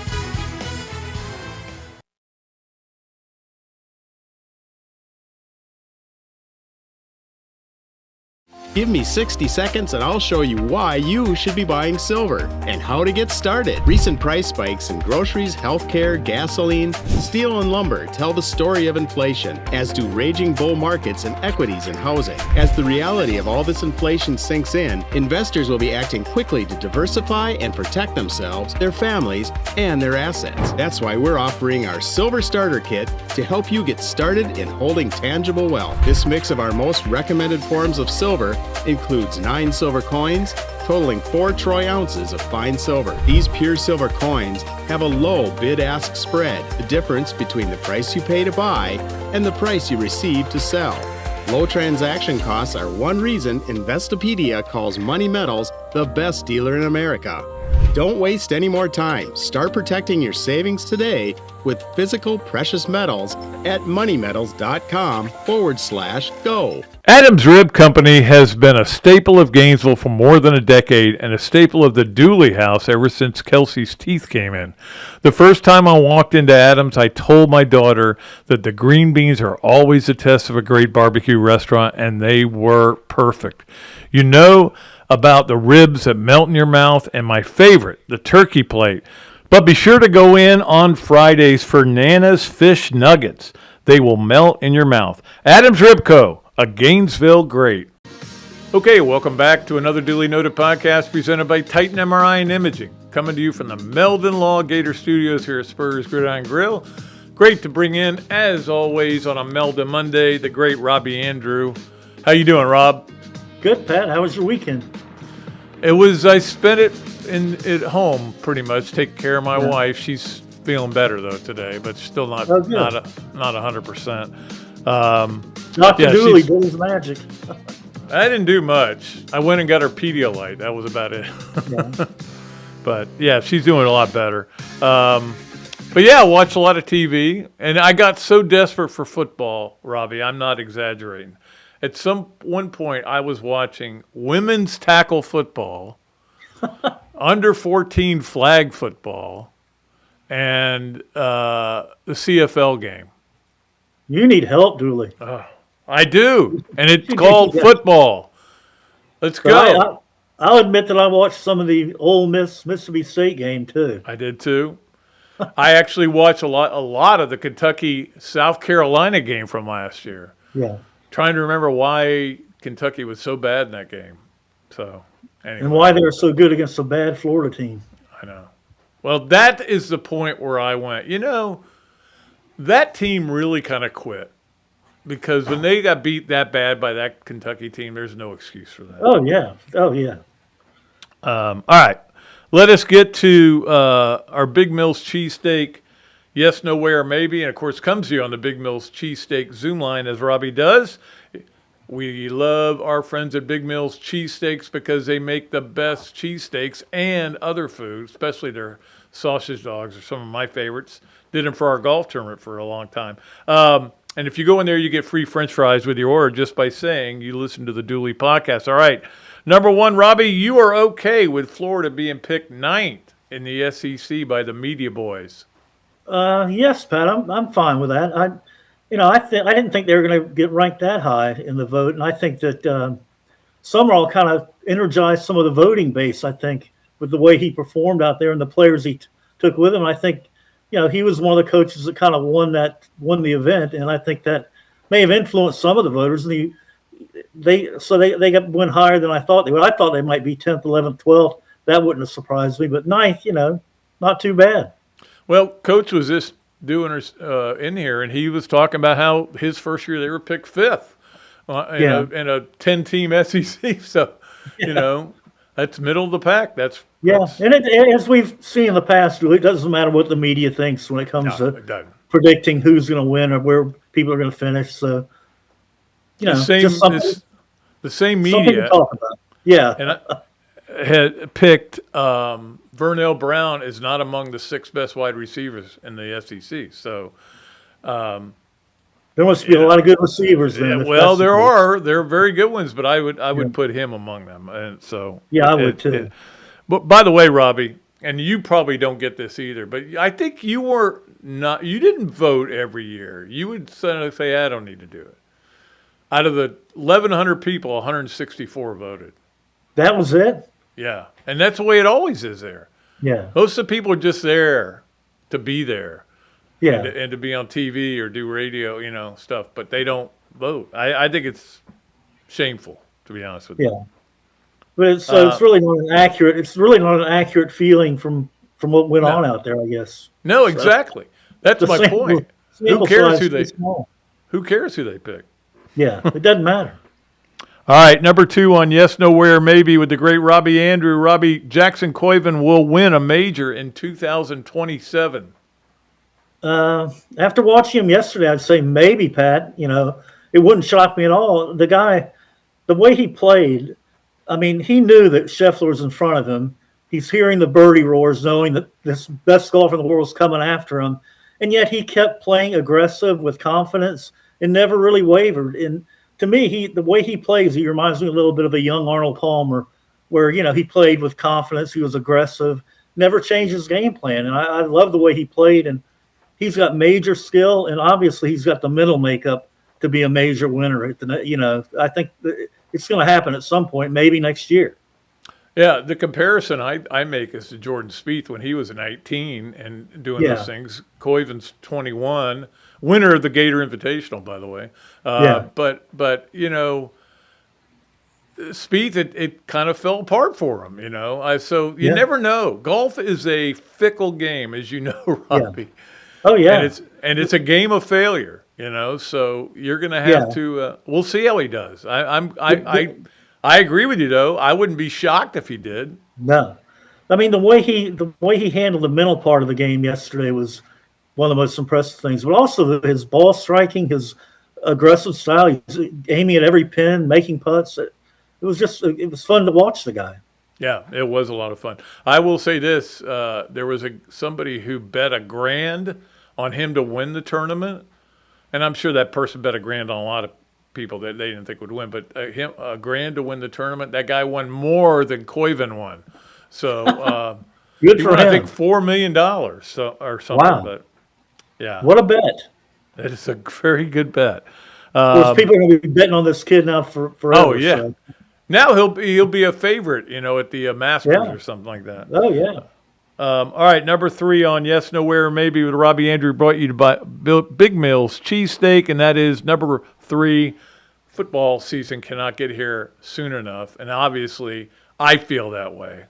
Give me 60 seconds and I'll show you why you should be buying silver and how to get started. Recent price spikes in groceries, healthcare, gasoline, steel, and lumber tell the story of inflation, as do raging bull markets in equities and housing. As the reality of all this inflation sinks in, investors will be acting quickly to diversify and protect themselves, their families, and their assets. That's why we're offering our Silver Starter Kit to help you get started in holding tangible wealth. This mix of our most recommended forms of silver includes 9 silver coins, totaling 4 troy ounces of fine silver. These pure silver coins have a low bid-ask spread, the difference between the price you pay to buy and the price you receive to sell. Low transaction costs are one reason Investopedia calls Money Metals the best dealer in America. Don't waste any more time. Start protecting your savings today with physical precious metals at moneymetals.com/go. Adams Rib Company has been a staple of Gainesville for more than a decade and a staple of the Dooley house ever since Kelsey's teeth came in. The first time I walked into Adams, I told my daughter that the green beans are always a test of a great barbecue restaurant, and they were perfect. You know about the ribs that melt in your mouth, and my favorite, the turkey plate. But be sure to go in on Fridays for Nana's Fish Nuggets. They will melt in your mouth. Adams Rib Co., a Gainesville great. Okay, welcome back to another duly noted podcast presented by Titan MRI and Imaging, coming to you from the Meldon Law Gator Studios here at Spurrier's Gridiron Grill. Great to bring in, as always, on a Meldon Monday, the great Robbie Andrew. How you doing, Rob? Good, Pat. How was your weekend? I spent it at home pretty much, taking care of my wife. She's feeling better though today, but still not 100%. Dr. Dooley did his magic. I didn't do much. I went and got her Pedialyte. That was about it. Yeah. But yeah, she's doing a lot better. But yeah, I watched a lot of TV, and I got so desperate for football, Robbie. I'm not exaggerating. At one point, I was watching women's tackle football, under 14 flag football, and the CFL game. You need help, Dooley. I do, and it's called football. Let's go. I'll admit that I watched some of the Ole Miss Mississippi State game too. I did too. I actually watched a lot of the Kentucky South Carolina game from last year. Yeah. Trying to remember why Kentucky was so bad in that game. So, anyway. And why they were so good against a bad Florida team. I know. Well, that is the point where I went, that team really kind of quit. Because when they got beat that bad by that Kentucky team, there's no excuse for that. Oh, yeah. All right. Let us get to our Big Mills cheesesteak. Yes, no, where, maybe. And, of course, comes to you on the Big Mills cheesesteak Zoom line, as Robbie does. We love our friends at Big Mills Cheesesteaks because they make the best cheesesteaks and other food, especially their sausage dogs are some of my favorites. Did them for our golf tournament for a long time. And if you go in there, you get free French fries with your order just by saying you listen to the Dooley podcast. All right. Number one, Robbie, you are okay with Florida being picked 9th in the SEC by the media boys. Yes, Pat. I'm fine with that. I didn't think they were going to get ranked that high in the vote, and I think that Summerall kind of energized some of the voting base. I think with the way he performed out there and the players he took with him. I think he was one of the coaches that kind of won the event, and I think that may have influenced some of the voters. And they went higher than I thought they would. I thought they might be 10th, 11th, 12th. That wouldn't have surprised me, but 9th, not too bad. Well, Coach was just doing in here, and he was talking about how his first year they were picked 5th in a 10-team SEC. So, that's middle of the pack. That's and as we've seen in the past, it doesn't matter what the media thinks when it comes to predicting who's going to win or where people are going to finish. So, the same media. To talk about. Yeah, and I had picked Vernell Brown is not among the 6 best wide receivers in the SEC. So there must be a lot of good receivers then. Well, there are very good ones, but I would put him among them. And so I would too. But by the way, Robbie, and you probably don't get this either, but I think you didn't vote every year. You would say, I don't need to do it. Out of the 1,100 people, 164 voted. That was it? Yeah. And that's the way it always is there. Yeah. Most of the people are just there to be there. Yeah. And to be on TV or do radio, stuff, but they don't vote. I think it's shameful, to be honest with you. Yeah. But it's really not an accurate feeling from what went on out there, I guess. No, exactly. That's my point. Who cares who they pick? Yeah, it doesn't matter. All right, number 2 on Yes, No, Where, Maybe with the great Robbie Andrew. Robbie, Jackson Coyven will win a major in 2027. After watching him yesterday, I'd say maybe, Pat. It wouldn't shock me at all. The guy, the way he played, I mean, he knew that Scheffler was in front of him. He's hearing the birdie roars, knowing that this best golfer in the world is coming after him. And yet he kept playing aggressive with confidence and never really wavered. And to me, the way he plays, he reminds me a little bit of a young Arnold Palmer, where, he played with confidence. He was aggressive, never changed his game plan. And I love the way he played. And he's got major skill, and obviously he's got the mental makeup to be a major winner. I think it's going to happen at some point, maybe next year. Yeah, the comparison I make is to Jordan Spieth when he was 19 and doing those things. Coyven's 21, winner of the Gator Invitational, by the way. But Spieth, it kind of fell apart for him, So you never know. Golf is a fickle game, as you know, Robbie. Oh yeah. And it's a game of failure, So you're going to have to. We'll see how he does. I agree with you though. I wouldn't be shocked if he did. No, I mean the way he handled the mental part of the game yesterday was one of the most impressive things. But also his ball striking, his aggressive style, he's aiming at every pin, making putts. It was fun to watch the guy. Yeah, it was a lot of fun. I will say this: there was somebody who bet $1,000 on him to win the tournament, and I'm sure that person bet $1,000 on a lot of people that they didn't think would win. But $1,000 to win the tournament, that guy won more than Koiven won. So good he for won, him. I think $4 million or something. Wow. But yeah, what a bet! That is a very good bet. Of course, people are going to be betting on this kid now forever. Oh yeah. So. Now he'll be a favorite, at the Masters or something like that. Oh yeah. All right, number 3 on Yes, Nowhere, Maybe with Robbie Andrew brought you to Big Mills Cheesesteak, and that is number 3. Football season cannot get here soon enough, and obviously I feel that way.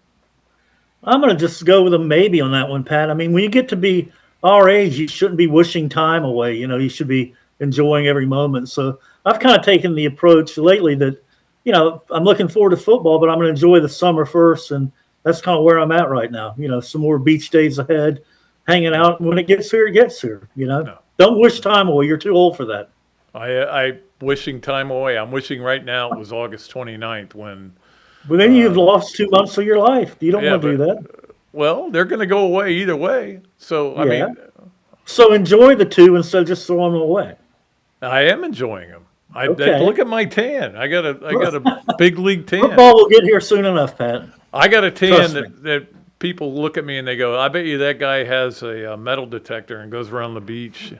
I'm going to just go with a maybe on that one, Pat. I mean, when you get to be our age, you shouldn't be wishing time away. You should be enjoying every moment. So I've kind of taken the approach lately that, I'm looking forward to football, but I'm going to enjoy the summer first. And that's kind of where I'm at right now. Some more beach days ahead, hanging out. When it gets here, it gets here. No. Don't wish time away. You're too old for that. I wishing time away. I'm wishing right now it was August 29th when. But then you've lost 2 months of your life. You don't want to do that. Well, they're going to go away either way. So, I mean. So enjoy the 2 instead of just throwing them away. I am enjoying them. Okay. Look at my tan. I got a big league tan. Football will get here soon enough, Pat. I got a tan that people look at me and they go, I bet you that guy has a metal detector and goes around the beach.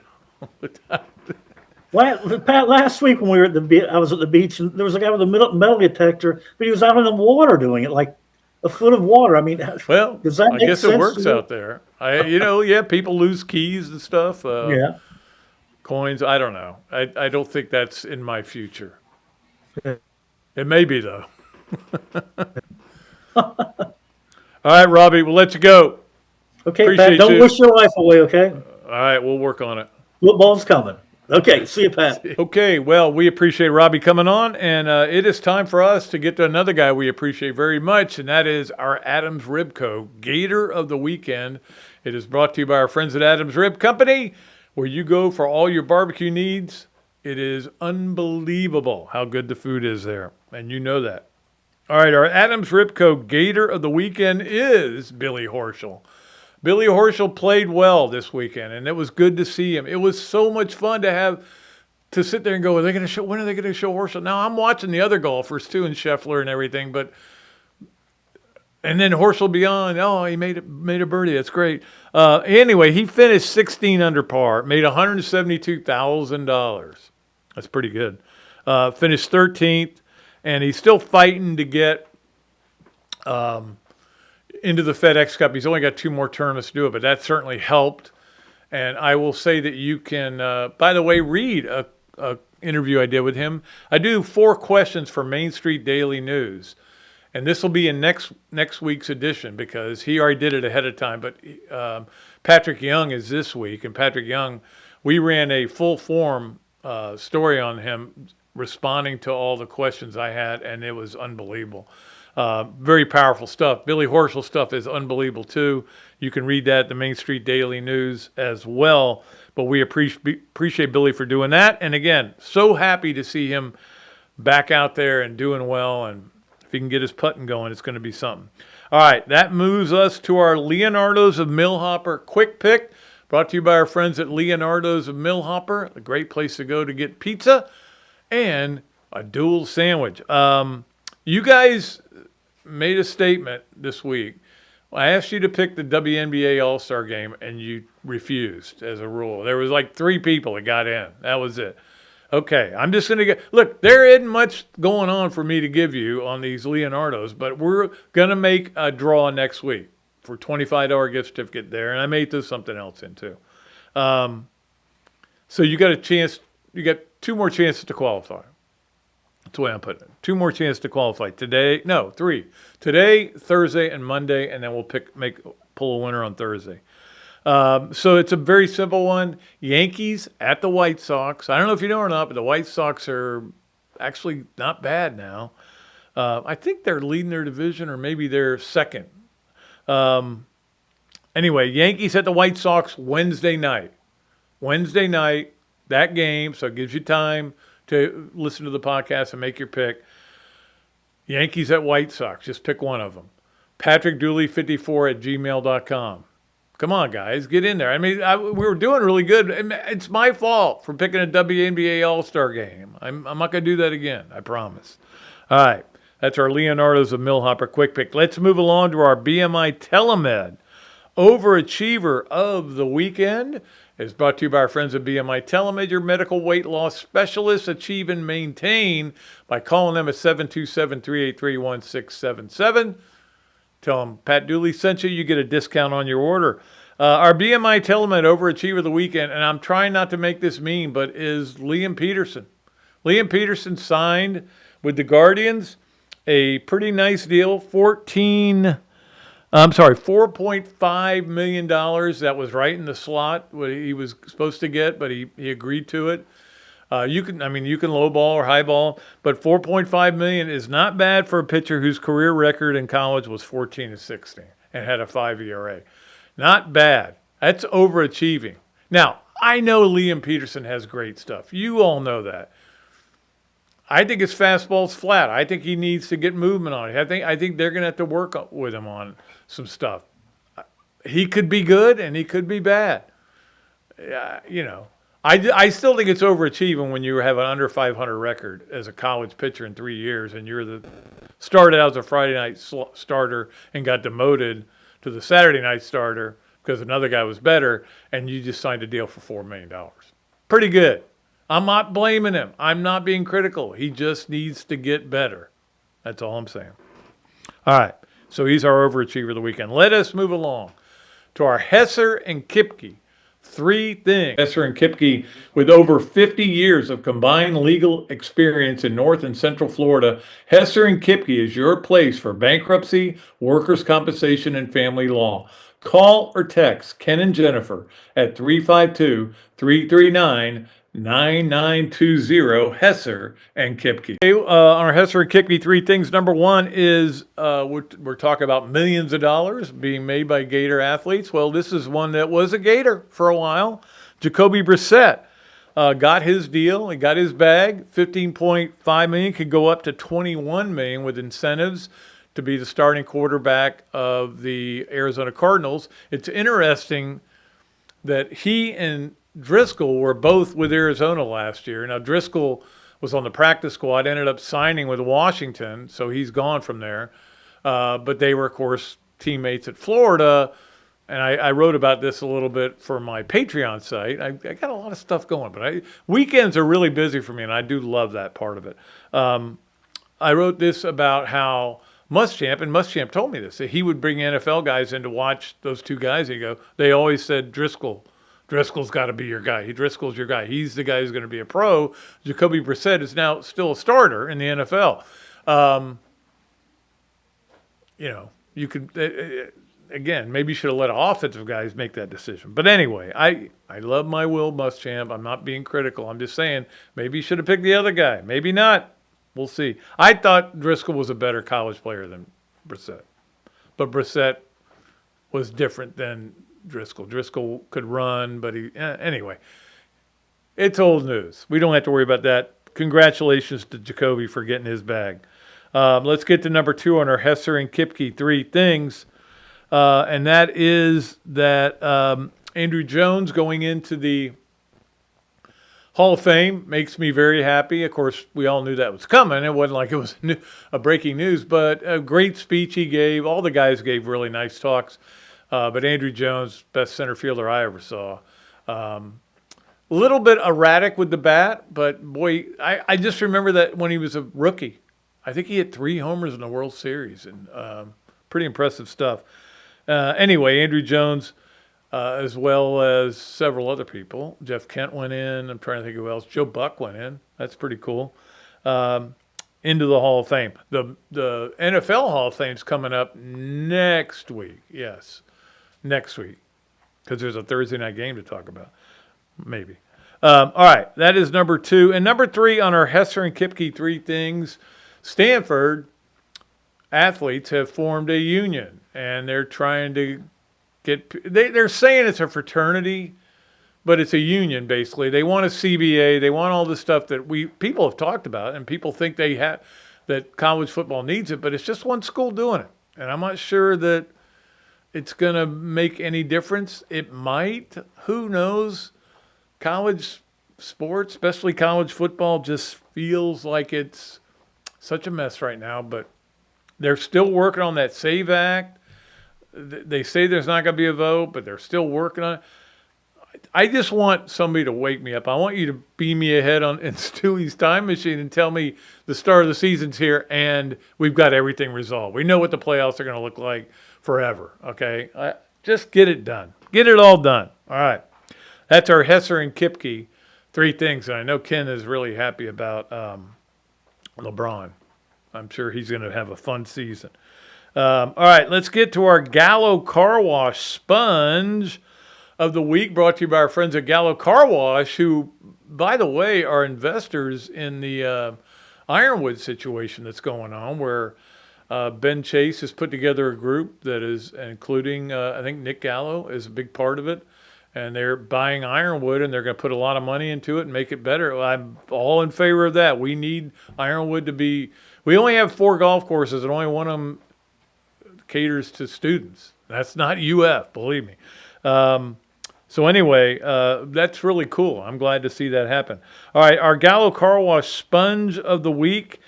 Pat, last week when we were at I was at the beach and there was a guy with a metal detector, but he was out in the water doing it, like a foot of water. I mean, well, does that make guess sense it works out there. People lose keys and stuff. Coins. I don't know. I don't think that's in my future. It may be though. All right, Robbie, we'll let you go. Okay, Appreciate Pat, don't wish your life away, okay? All right, we'll work on it. Football's coming. Okay, see you, Pat. Okay, well, we appreciate Robbie coming on, and it is time for us to get to another guy we appreciate very much, and that is our Adams Rib Co. Gator of the Weekend. It is brought to you by our friends at Adams Rib Company, where you go for all your barbecue needs. It is unbelievable how good the food is there, and you know that. All right, our Adams Rib Co. Gator of the Weekend is Billy Horschel. Billy Horschel played well this weekend, and it was good to see him. It was so much fun to sit there and go, when are they going to show Horschel? Now, I'm watching the other golfers, too, and Scheffler and everything, and then Horschel beyond, he made a birdie. That's great. Anyway, he finished 16 under par, made $172,000. That's pretty good. Finished 13th, and he's still fighting to get into the FedEx Cup. He's only got 2 more tournaments to do it, but that certainly helped. And I will say that you can, by the way, read a interview I did with him. I do 4 questions for Main Street Daily News. And this will be in next week's edition because he already did it ahead of time. But Patrick Young is this week. And Patrick Young, we ran a full form story on him responding to all the questions I had, and it was unbelievable. Very powerful stuff. Billy Horschel stuff is unbelievable, too. You can read that at the Main Street Daily News as well. But we appreciate Billy for doing that. And, again, so happy to see him back out there and doing well. And if he can get his putting going, it's going to be something. All right, that moves us to our Leonardo's of Millhopper Quick Pick, brought to you by our friends at Leonardo's of Millhopper, a great place to go to get pizza and a dual sandwich. You guys made a statement this week. I asked you to pick the WNBA All-Star Game, and you refused as a rule. There was like 3 people that got in. That was it. Okay, I'm just going to get... Look, there isn't much going on for me to give you on these Leonardos, but we're going to make a draw next week for $25 gift certificate there, and I may throw something else in too. So you got a chance... You got 2 more chances to qualify. That's the way I'm putting it. 2 more chances to qualify. 3. Today, Thursday, and Monday, and then we'll pull a winner on Thursday. So it's a very simple one. Yankees at the White Sox. I don't know if you know or not, but the White Sox are actually not bad now. I think they're leading their division, or maybe they're second. Anyway, Yankees at the White Sox Wednesday night. Wednesday night, that game, so it gives you time to listen to the podcast and make your pick. Yankees at White Sox. Just pick one of them. Patrick Dooley 54 at gmail.com. Come on, guys. Get in there. I mean, we were doing really good. It's my fault for picking a WNBA All-Star game. I'm not going to do that again. I promise. All right. That's our Leonardo's of Millhopper quick pick. Let's move along to our BMI TeleMed. Overachiever of the weekend is brought to you by our friends at BMI TeleMed, your medical weight loss specialists. Achieve and maintain by calling them at 727-383-1677. Tell them Pat Dooley sent you. You get a discount on your order. Our BMI TeleMed Overachiever of the weekend, and I'm trying not to make this mean, but is Liam Peterson. Liam Peterson signed with the Guardians a pretty nice deal, $4.5 million. That was right in the slot what he was supposed to get, but he agreed to it. You can lowball or highball, but $4.5 million is not bad for a pitcher whose career record in college was 14-16 and had a 5 ERA. Not bad. That's overachieving. Now, I know Liam Peterson has great stuff. You all know that. I think his fastball's flat. I think he needs to get movement on it. I think they're going to have to work with him on some stuff. He could be good and he could be bad. I still think it's overachieving when you have an under 500 record as a college pitcher in 3 years, and you're started out as a Friday night starter and got demoted to the Saturday night starter because another guy was better, and you just signed a deal for $4 million. Pretty good. I'm not blaming him. I'm not being critical. He just needs to get better. That's all I'm saying. All right. So he's our overachiever of the weekend. Let us move along to our Hesser and Kipke. 3 things. Hesser and Kipke, with over 50 years of combined legal experience in North and Central Florida, Hesser and Kipke is your place for bankruptcy, workers' compensation, and family law. Call or text Ken and Jennifer at 352-339-9920, Hesser and Kipke. Our Hesser and Kipke 3 things. Number 1 is we're talking about millions of dollars being made by Gator athletes. Well, this is one that was a Gator for a while. Jacoby Brissett got his deal. He got his bag. $15.5 million, could go up to $21 million with incentives to be the starting quarterback of the Arizona Cardinals. It's interesting that he and Driscoll were both with Arizona last year. Now, Driscoll was on the practice squad, ended up signing with Washington, so he's gone from there. But they were, of course, teammates at Florida, and I wrote about this a little bit for my Patreon site. I got a lot of stuff going, but weekends are really busy for me, and I do love that part of it. I wrote this about how Muschamp told me this, that he would bring NFL guys in to watch those 2 guys. They always said Driscoll's got to be your guy. Driscoll's your guy. He's the guy who's going to be a pro. Jacoby Brissett is now still a starter in the NFL. You could, again, maybe you should have let offensive guys make that decision. But anyway, I love my Will Muschamp. I'm not being critical. I'm just saying maybe you should have picked the other guy. Maybe not. We'll see. I thought Driscoll was a better college player than Brissett. But Brissett was different than Driscoll. Driscoll could run, but anyway, it's old news. We don't have to worry about that. Congratulations to Jacoby for getting his bag. Let's get to number 2 on our Hesser and Kipke 3 things, and that is that Andrew Jones going into the Hall of Fame makes me very happy. Of course, we all knew that was coming. It wasn't like it was a breaking news, but a great speech he gave. All the guys gave really nice talks. But Andrew Jones, best center fielder I ever saw. A little bit erratic with the bat, but boy, I just remember that when he was a rookie. I think he hit 3 homers in the World Series, and pretty impressive stuff. Anyway, Andrew Jones, as well as several other people. Jeff Kent went in. I'm trying to think who else. Joe Buck went in. That's pretty cool. Into the Hall of Fame. The NFL Hall of Fame's coming up next week. Yes, next week. because there's a Thursday night game to talk about. Maybe. All right, that is number 2. And number 3 on our Hesser and Kipke 3 things, Stanford athletes have formed a union, and they're trying to they're saying it's a fraternity, but it's a union basically. They want a CBA. They want all the stuff that people have talked about, and people think that college football needs it, but it's just one school doing it. And I'm not sure that it's going to make any difference. It might. Who knows? College sports, especially college football, just feels like it's such a mess right now, but they're still working on that SAVE Act. They say there's not going to be a vote, but they're still working on it. I just want somebody to wake me up. I want you to beam me ahead in Stewie's time machine and tell me the start of the season's here and we've got everything resolved. We know what the playoffs are going to look like forever, okay? Just get it done. Get it all done. All right. That's our Hesser and Kipke 3 things. And I know Ken is really happy about LeBron. I'm sure he's going to have a fun season. All right, let's get to our Gallo Car Wash Sponge of the Week, brought to you by our friends at Gallo Car Wash, who, by the way, are investors in the Ironwood situation that's going on, where Ben Chase has put together a group that is including, I think Nick Gallo is a big part of it, and they're buying Ironwood, and they're going to put a lot of money into it and make it better. I'm all in favor of that. We need Ironwood to be – we only have 4 golf courses, and only one of them caters to students. That's not UF, believe me. So anyway, that's really cool. I'm glad to see that happen. All right, our Gallo Car Wash Sponge of the Week,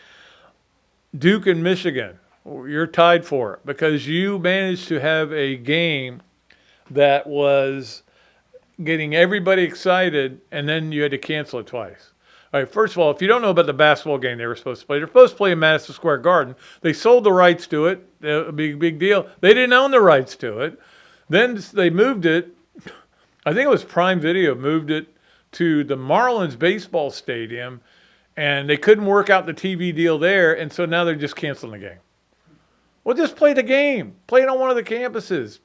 Duke and Michigan. You're tied for it because you managed to have a game that was getting everybody excited, and then you had to cancel it twice. All right, first of all, if you don't know about the basketball game they were supposed to play, they're supposed to play in Madison Square Garden. They sold the rights to it. A big deal. They didn't own the rights to it. Then they moved it. I think it was Prime Video moved it to the Marlins baseball stadium, and they couldn't work out the TV deal there, and so now they're just canceling the game. Well, just play the game. Play it on one of the campuses.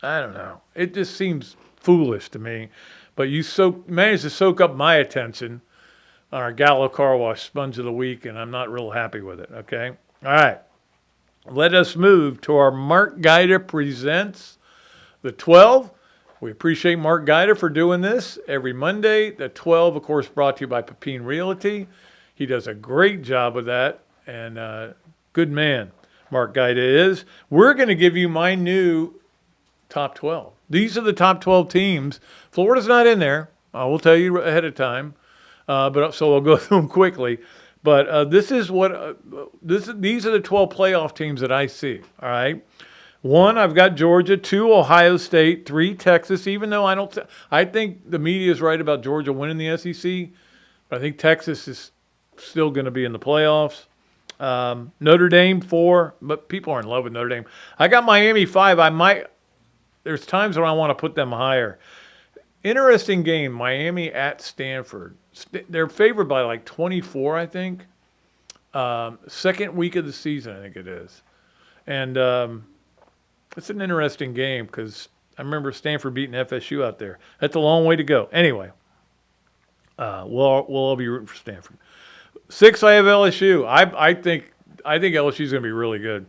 I don't know. It just seems foolish to me. But you managed to soak up my attention on our Gallo Car Wash Sponge of the Week, and I'm not real happy with it, okay? All right. Let us move to our Mark Gator Presents the 12. We appreciate Mark Gator for doing this every Monday. The 12, of course, brought to you by Pepin Realty. He does a great job with that, and good man, Mark Gator is. We're going to give you my new top 12. These are the top 12 teams. Florida's not in there. I will tell you ahead of time. So I'll go through them quickly. But these are the 12 playoff teams that I see. All right. 1, I've got Georgia. 2, Ohio State. 3, Texas. Even though I think the media is right about Georgia winning the SEC, but I think Texas is still going to be in the playoffs. Notre Dame 4, but people are in love with Notre Dame. I got Miami 5. There's times when I want to put them higher. Interesting game, Miami at Stanford. They're favored by like 24, I think. Second week of the season, I think it is. And it's an interesting game because I remember Stanford beating FSU out there. That's a long way to go. Anyway, we'll all be rooting for Stanford. 6, I have LSU. I think LSU is going to be really good.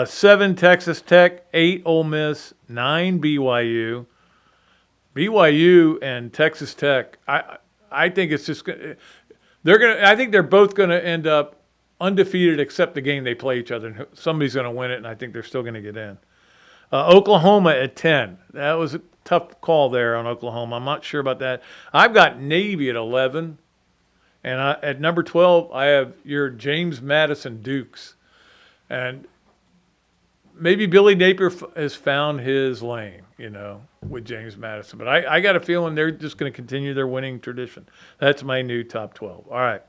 7, Texas Tech. 8, Ole Miss. 9, BYU. BYU and Texas Tech. I think it's just I think they're both going to end up undefeated except the game they play each other. And somebody's going to win it, and I think they're still going to get in. Oklahoma at 10. That was a tough call there on Oklahoma. I'm not sure about that. I've got Navy at 11. And at number 12, I have your James Madison Dukes. And maybe Billy Napier has found his lane, with James Madison. But I got a feeling they're just going to continue their winning tradition. That's my new top 12. All right.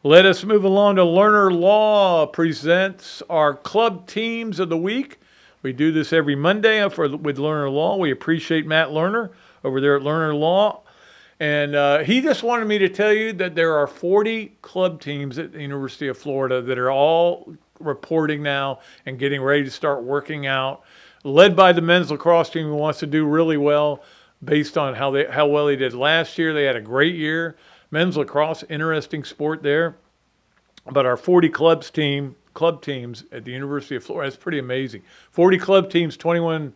Let us move along to Learner Law presents our club teams of the week. We do this every Monday with Learner Law. We appreciate Matt Lerner over there at Learner Law. And he just wanted me to tell you that there are 40 club teams at the University of Florida that are all reporting now and getting ready to start working out led by the men's lacrosse team, who wants to do really well based on how well they did last year. They had a great year. Men's lacrosse, interesting sport there. But our 40 club teams at the University of Florida, that's pretty amazing. 40 club teams, 21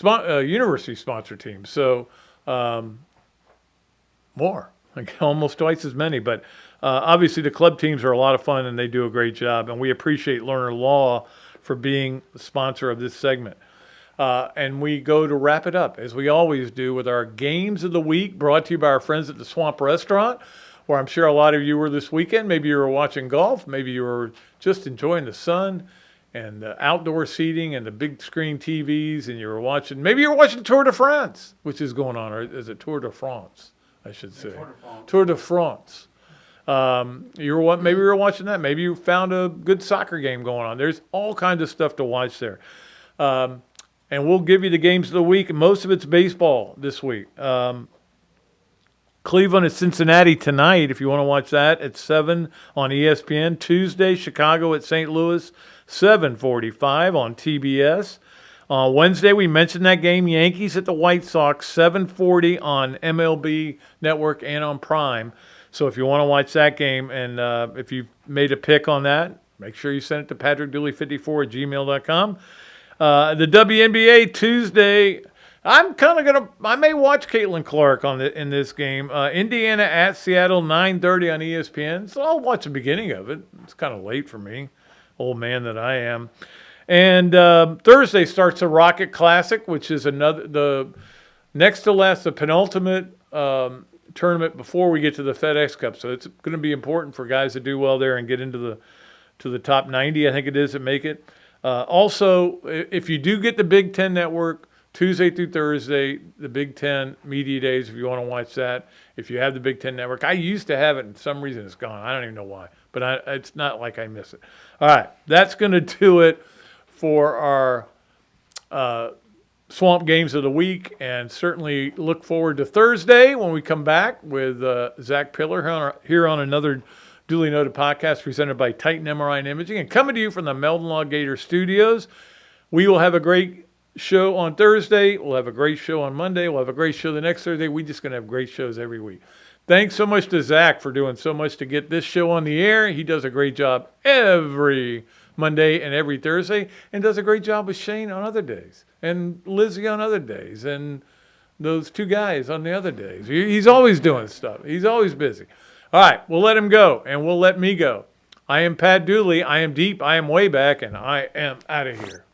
university sponsor teams. So more, like almost twice as many. But obviously the club teams are a lot of fun and they do a great job. And we appreciate Leonardo Law for being the sponsor of this segment. And we go to wrap it up, as we always do, with our games of the week, brought to you by our friends at the Swamp Restaurant, where I'm sure a lot of you were this weekend. Maybe you were watching golf. Maybe you were just enjoying the sun and the outdoor seating and the big screen TVs, and maybe you were watching Tour de France, which is going on, or is it Tour de France, I should say. Tour de France. Maybe you were watching that. Maybe you found a good soccer game going on. There's all kinds of stuff to watch there. And we'll give you the games of the week. Most of it's baseball this week. Cleveland at Cincinnati tonight, if you want to watch that, at 7 on ESPN. Tuesday, Chicago at St. Louis, 7:45 on TBS. Wednesday, we mentioned that game, Yankees at the White Sox, 7:40 on MLB Network and on Prime. So if you want to watch that game, and if you've made a pick on that, make sure you send it to patrickdooley54@gmail.com. The WNBA Tuesday, I may watch Caitlin Clark in this game. Indiana at Seattle, 9:30 on ESPN. So I'll watch the beginning of it. It's kind of late for me, old man that I am. And Thursday starts the Rocket Classic, which is the next to last, the penultimate tournament before we get to the FedEx Cup. So it's going to be important for guys to do well there and get into the top 90, I think it is, that make it. Also, if you do get the Big Ten Network, Tuesday through Thursday, the Big Ten Media Days, if you want to watch that, if you have the Big Ten Network. I used to have it, and for some reason it's gone. I don't even know why, but it's not like I miss it. All right, that's going to do it for our Swamp Games of the Week, and certainly look forward to Thursday when we come back with Zach Pillar here on another Duly Noted podcast presented by Titan MRI and Imaging, and coming to you from the Meldon Law Gator Studios. We will have a great show on Thursday. We'll have a great show on Monday. We'll have a great show the next Thursday. We're just going to have great shows every week. Thanks so much to Zach for doing so much to get this show on the air. He does a great job every Monday and every Thursday, and does a great job with Shane on other days, and Lizzie on other days, and those two guys on the other days. He's always doing stuff. He's always busy. All right, we'll let him go, and we'll let me go. I am Pat Dooley. I am deep. I am way back, and I am out of here.